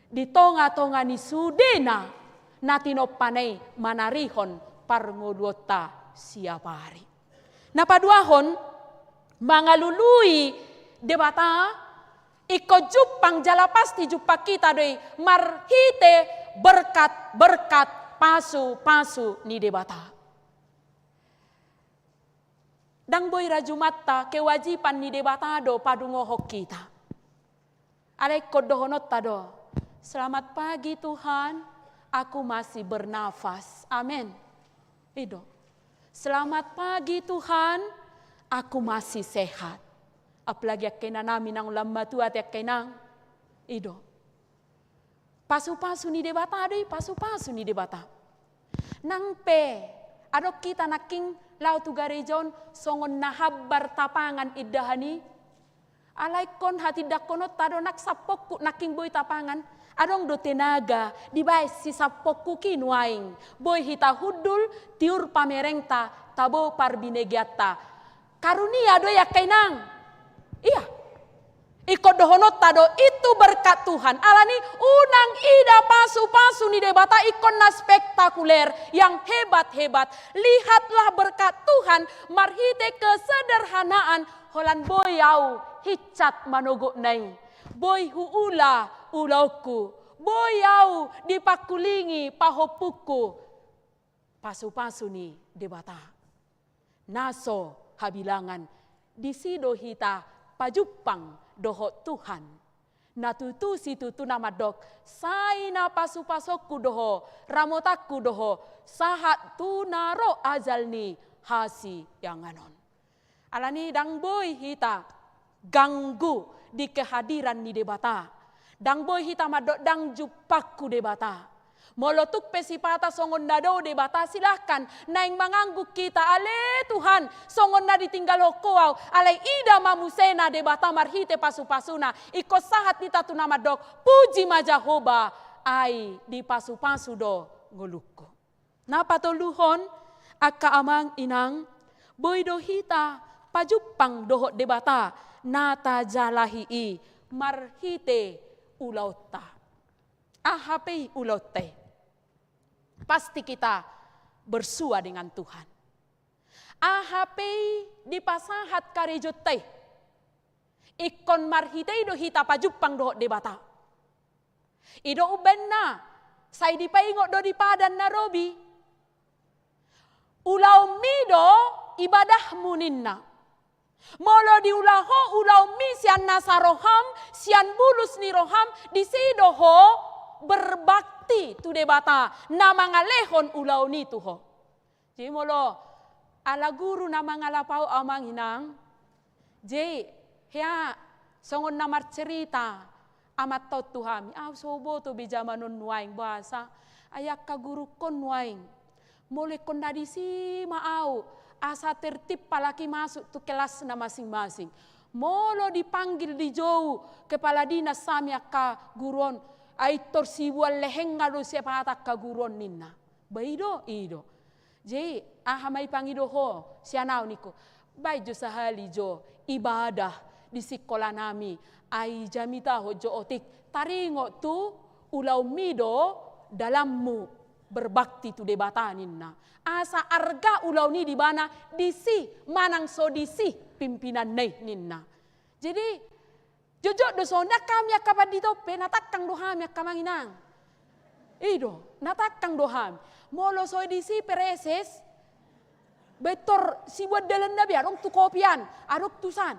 di tonga-tonga ni sudena natinopanay manarihon parngolota siapa hari. Napaduahon mga lului debata iko jupang jala pasti jupa kita doi marhite berkat pasu ni debata. Dang boy rajumatta kewajiban ni debata do padungohok kita. Alay kodohonot tado. Selamat pagi Tuhan, aku masih bernafas. Amin. Ido. Selamat pagi Tuhan, aku masih sehat. Apalagi kena namin ang lamatu at kena. Ido. Pasu-pasu ni debata adoy, pasu-pasu ni debata. Nang pe, adok kita naking lautu garejon songon nahabar tapangan idahani. Alay kon hati dakonot tado naksapok naking boy tapangan. Adong do tenaga di bay si sapokku kinuaing boy hita hudul tiur pamerengta tabo parbinegiata karunia do ya kainang iya iko dohonot tado itu berkat Tuhan alani unang ida pasu-pasu ni debata ikon na spektakuler yang hebat-hebat. Lihatlah berkat Tuhan marhite kesederhanaan holan boy au hicat manogo nai boy huula ulauku, boyau dipakulingi pahopuku, pasu-pasu ni debata. Naso habilangan, disido hita pajupang doho Tuhan. Natutu situ namadok, saina pasu-pasokku doho, ramotakku doho, sahat tunaro azalni hasi yang anon. Alani dang boy hita ganggu di kehadiran ni debata. Dang boy hita madok dang jupaku debata. Molotuk pesipata songon nado debata silahkan. Naing mangangguk kita ale Tuhan. Songon na ditinggal hokoaw. Ale ida mamusena debata marhite pasu-pasuna. Iko sahat nita tunamadok. Puji majahoba. Ay di pasu-pasu do nguluko. Napatoluhon akka amang inang. Boy do hita pajupang doho debata. Nata jalahi marhite ulauta. Ahapei ulaute. Pasti kita bersua dengan Tuhan. Ahapei di pasahat karejote. Ikon marhite do hita pajupang do debata. Ido ubenna. Say di paingot do di padan na robi. Ulau mido ibadahmu ninna. Molo di ulaho ulau mi sian nasaroham, sian bulus ni roham, di sidoho berbakti tu debata, nama ngalehon ulau ni tuho. Jadi molo ala guru nama ngalapau amang inang, jadi ya songon namar cerita amat tau tuhami, sobo tu bijamanon nuaing bahasa, ayak ka guru kon nuaing, mole kon nadisi maau. Asa tertib palaki masuk tu kelas na masing-masing. Molo dipanggil di jauh kepala dinas sami ka guron. Aitor sibuan leheng ngado siapa atak ka guron ninna. Baido ido. Jadi ahamai pangido ho sianau niko. Bai jo sahali jo ibadah di sekolah nami. Ai jamita ho jo otik. Taringo tu ulau mido dalammu. berbakti tu debata ninna. Asa arga ulau ni di bana disi manang so disi pimpinan nei ninna. Jadi jujur do sonda kami akapan ditope natakang dohami akamanginang. Ido natakang dohami. Molo so disi pereses betor si buat dalan nabi arong tu kopian arok tusan.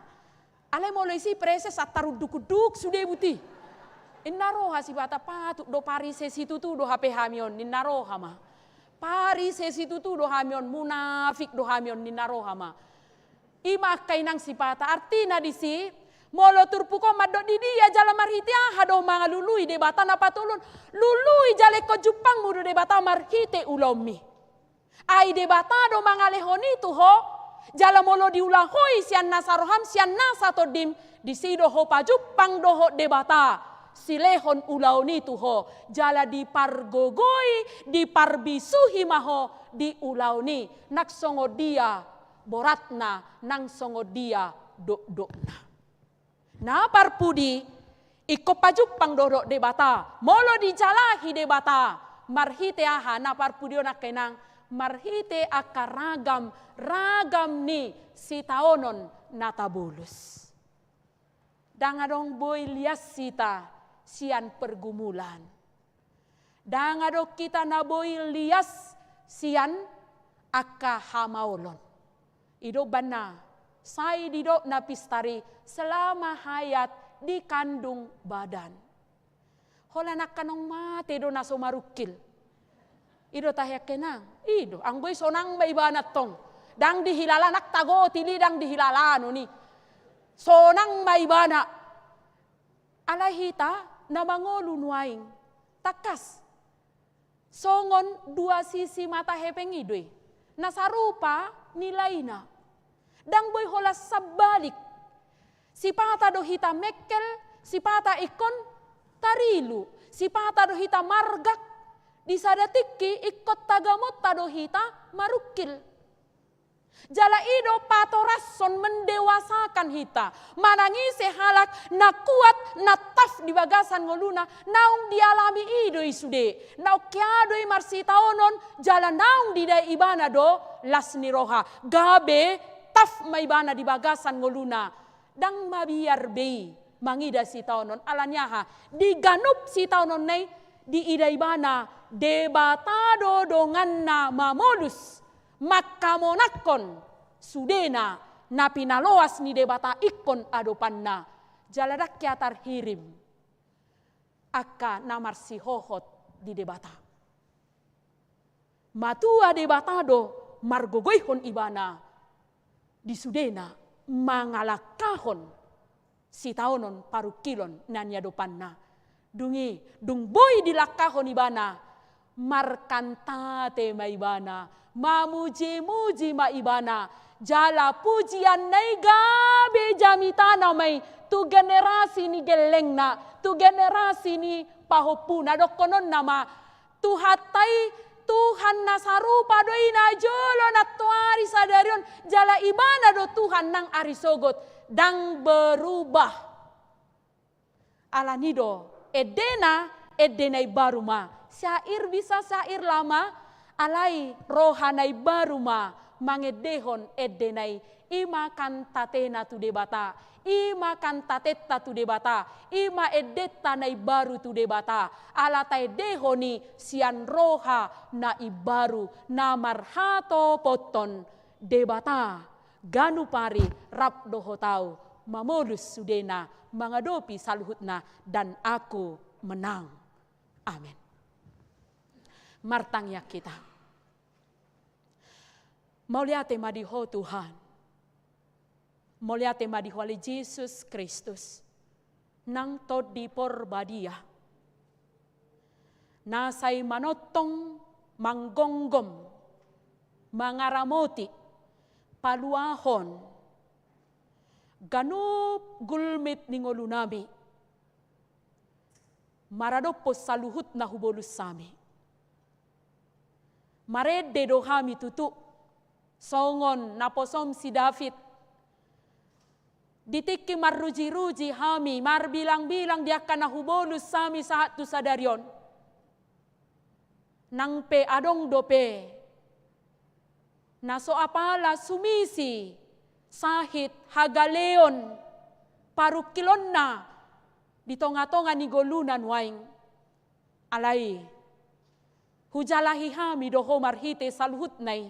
Ale molo isi pereses ataru dukuduk sudah buti. Innaroha si bata patut do pari sesi tu do HP hamion ninnaroha ma. Pari sesi tu do hamion munafik do hamion ninnaroha ma. Ima kainang si bata artina disi molo turpuko madok di dia jala marhiti hado mga lului de bata na patulun. Lului jale ko Jepang mudo de bata marhite ulomi. Ai de bata do mga lehoni tu ho jala molo diulahoi sian nasaroham sian nasatodim disido ho pajupang do ho de bata. Silehon ulau ni tuho jala di pargogoi di parbisuhi maho di ulau ni naksongo dia boratna nang songo dia dok-dokna. Na parpudi iko pajupang dodok debata molo di jalahi debata marhite aha na parpudio na kenang marhite akaragam ragam ni si taonon natabulus. Dangadong boy lias sita sian pergumulan. Dangado kita naboy lias sian akka hamaolon. Ido bana sai dido na pistari selama hayat di kandung badan. Hola nak kanong mate do na somarukil. Ido tahyak kenang. Ido ang boy sonang may banat tong. Dang dihilala nak tago tili dang dihilala no ni. Sonang may bana. Alahita na mangolunuaing takas songon dua sisi mata hepeng idoy nasarupa nilai na dang boy holas sabalik si pata do hita mekkel si pata ikon tarilu si pata do hita margak di sadatiki ikot tagamot tado hita marukil. Jala ido patorason mendewasakan hita. Manangise halak na kuat na taf di bagasan ngoluna. Naung dialami ido isude. Naung kiadoi marsitaonon jala naung didai ibana do lasni roha. Gabe taf maibana di bagasan ngoluna. Dang mabiar bei mangida si taonon alanyaha. Diganup si taonon nay di ida ibana debatado dongan na mamodus. Makamonakon sudena na pinaloas ni debata ikon adopan na jaladak kiatar hirim akka namar si hohot di debata matua debatado margogoyhon ibana di sudena mangalakahon si taonon parukilon nanya dopan na dungi dung boy dilakahon ibana markantate maibana mamuji-muji maibana jala pujian nai gabe jamitana mai tu generasi ni geleng na tu generasi ni pahopuna dokonon nama tu hatai Tuhan nasarupa doi na jolo na tuari sadarion jala ibana do Tuhan nang arisogot dang berubah alanido edena baruma syair bisa syair lama alai rohanai baruma mangedehon edenai ima kantatena tu debata ima kantateta tu debata ima edeta nai baru tu debata alatai dehoni sian roha na ibaru na marhato poton debata ganu pari rap dohotau mamodus sudena mangadopi saluhutna dan aku menang. Amin. Martangya kita. Mauliate madiho Tuhan. Mauliate madiho ali Jesus Kristus. Nang tod di porbadia. Nasay manotong manggonggom. Mangaramoti. Paluahon. Ganup gulmit ningolunami. Maradopos saluhut na hubolus sami. Marede dohami tutu. Songon naposom si David. Ditiki marruji-ruji hami. Marbilang-bilang dia kana hubolus sami saat tu sadarion. nang pe adong dope, naso apala sumisi, sahit hagaleon, parukilon na, di tonga-tonga ni golunan waing, alay, hujalahi hami doho marhite saluhut nay,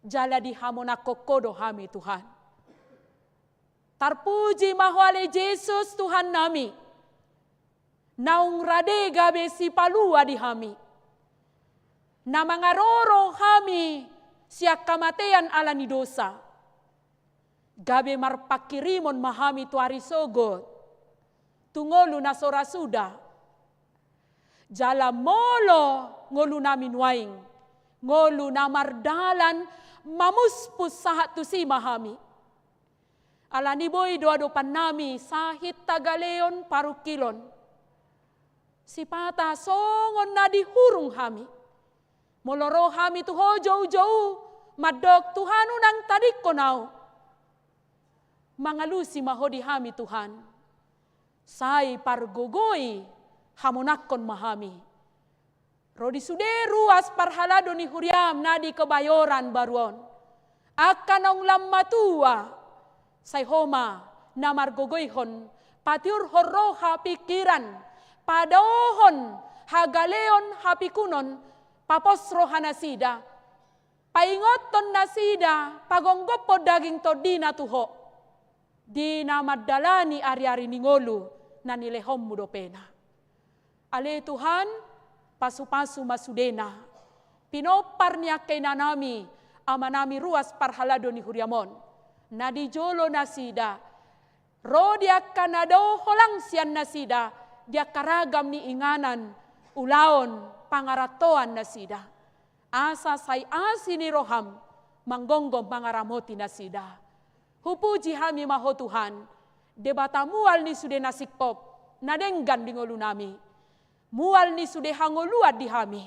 jala di hamon kokodo hami Tuhan. Tarpuji mahwale Yesus Tuhan nami, naung rade gabe si palua di hami, na mangaroro kami siya kamatayan ala ni dosa. Gabe marpakirimon mahami tuari sogot, tungolu na sorasuda. Jala molo ngolu namin waing, ngolu na mardalan mamuspus sahat tu si mahami. Ala ni boy doa-dopan nami sahit tagaleon parukilon. Si pata songon na dihurung hami. Moloro hami tuho jauh-jauh, madok Tuhanu nang tadik ko nao. Mangalusi mahodi hami Tuhan. Say pargogoy, hamonakon mahami. Rodi sude ruas parhalado ni huriam na di kebayoran baruon. Akanong lammatua, say homa na margogoyhon, patiur horoha pikiran, padohon, hagaleon hapikunon, papos rohanasida, paingoton nasida, pagonggopo daging to di natuho, di na madalani ari-ari ningolu na nilehom mudopena. Ale Tuhan, pasu-pasu masudena, pinopar niya kay nanami, amanami ruas parhalado ni huriamon, na di jolo nasida, ro dia kanado holang sian nasida, dia karagam ni inganan, ulaon, pangaratoan nasida. Asa say asi ni roham, manggonggom pangaramoti nasida. Hupuji hami maho Tuhan, debata mual ni sude nasikpop, nadenggan di ngolu nami. Mual ni sude hangoluat di hami,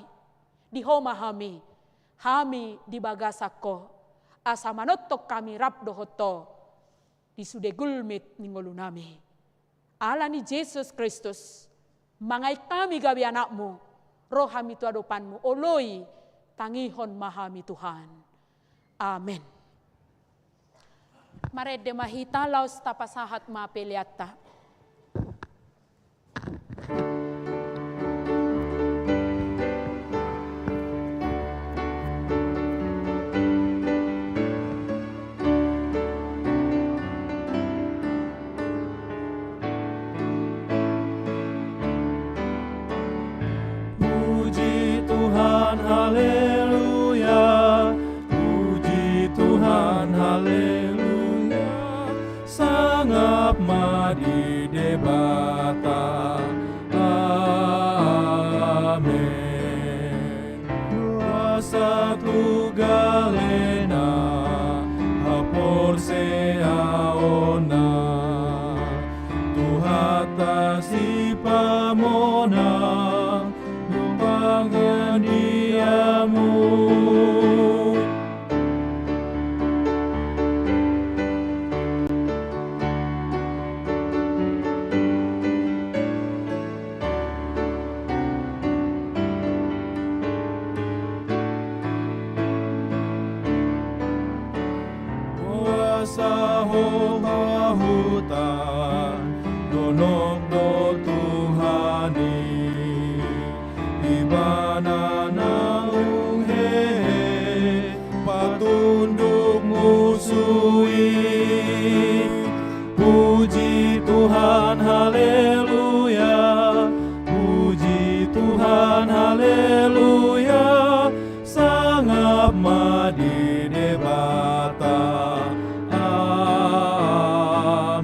di homa hami, hami di bagasako. Asa manotok kami rap dohoto, di sude gulmit ni ngolu nami. Ala ni Yesus Kristus, mangay kami gabi anakmu, rohami tu adopanmu, oloi tangihon mahami Tuhan. Amen. Marede mahita laos tapasahat mapeliata. Haleluya, puji Tuhan, haleluya. Sangap madi debata, amen. Kuasa tu galena, hapor seaona, Tuhata si pamona, numpangnya diamu. Kuasa hutan, donok do Tuhani, ibana naung he, patunduk musui. Puji Tuhan, haleluya, puji Tuhan, haleluya. Sangap madi debata, amen.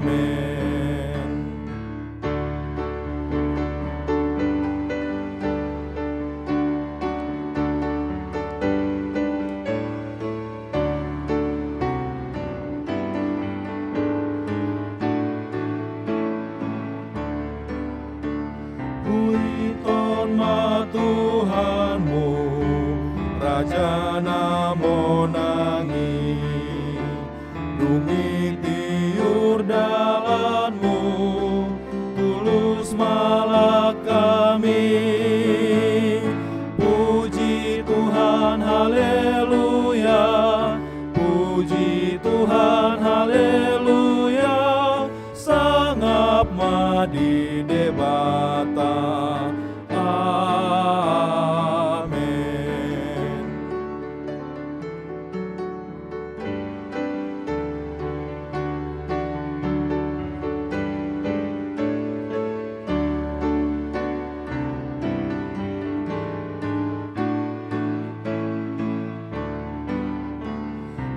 madi debata. Amin.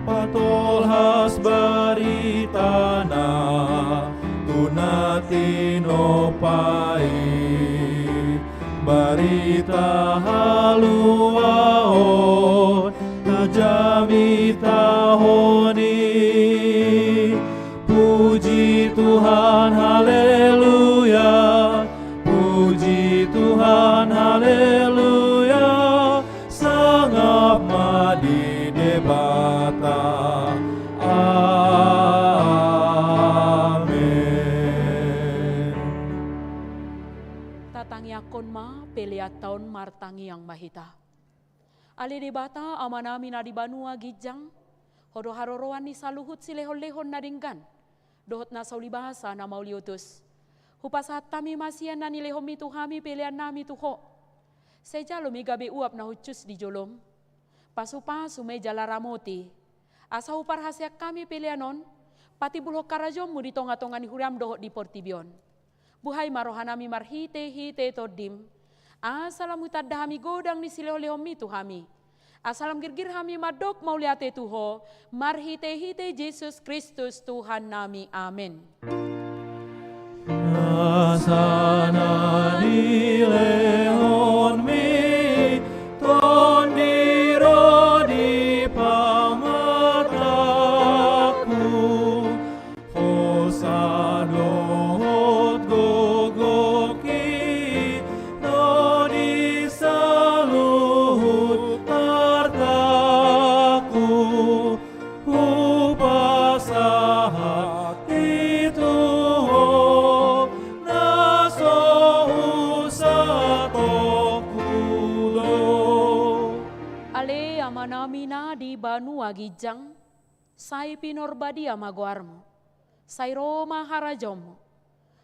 Patolhas baritana tunatino pai barita haluaon najami tahoni. Puji Tuhan, haleluya. Puji Tuhan, haleluya. Sangap madi debata. Amin. Tatang yakon ma peliat taon martangi yang mahita. Ali debata amanami na di banua gijang, hodo haroroan ni saluhut si lehon-lehon na dinggan, dohot na sauli bahasa na mauliutus. Hupasat tami masian na nilehom itu hami pelian nami tuho. Sejalo mi gabe uap na hucus di jolom, pasu-pasu may jala ramoti. Asa upar hasyak kami pelianon, pati bulhok karajom mu di tonga-tonga ni huriam dohot di portibion. Buhay marohanami marhite-hite todim. Asalam utadahami godang ni silehom itu hami. Asalam girgir hami madok mauliate tuho. Marhite-hite Yesus Kristus Tuhan nami. Amin. Asana nilehon mi tondiro di pamataku. Hosadohot gogoki no di saluhut hartaku. Upasahat itu Ale amanami na di banua gijang, say pinorbadi amaguarmo, say Roma harajomo,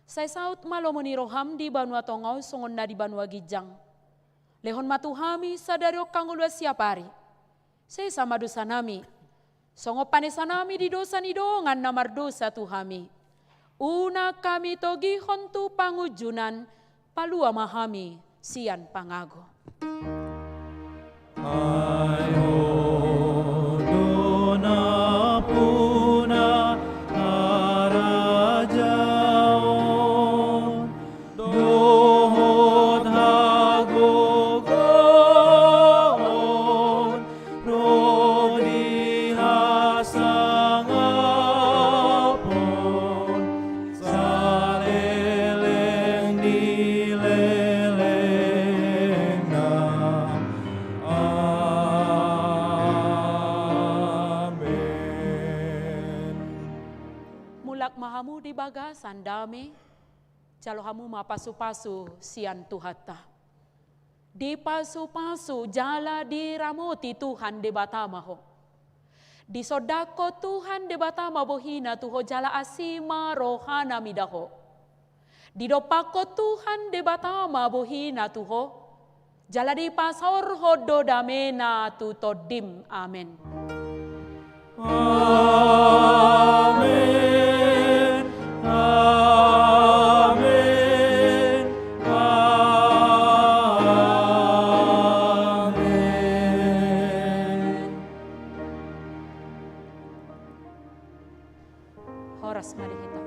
say saut malomo ni roham di banua tongaw songon na di banua gijang. Lehon matuhami sadaryo kangulwa siapari, say sama dosa nami, songo panesanami di dosa ni dongan namar dosa tuhami. Una kami togihon tu pangujunan, palua mahami sian pangago. Ayo dona puna harajaon dohot hagogoon rodi hasangapon saleleng dileleng na. Mulak mahamu di bagasan dami, calo hamu mapasu-pasu sian tuhata. Di pasu-pasu jala di ramoti Tuhan de batamaho. Di sodako Tuhan de batama bohina tuho jala asima rohana midaho. Di dopako Tuhan de batama bohina tuho, jala di pasor hodo damena tu todim. Amen. Amin. Amin. Amin. Horas mari kita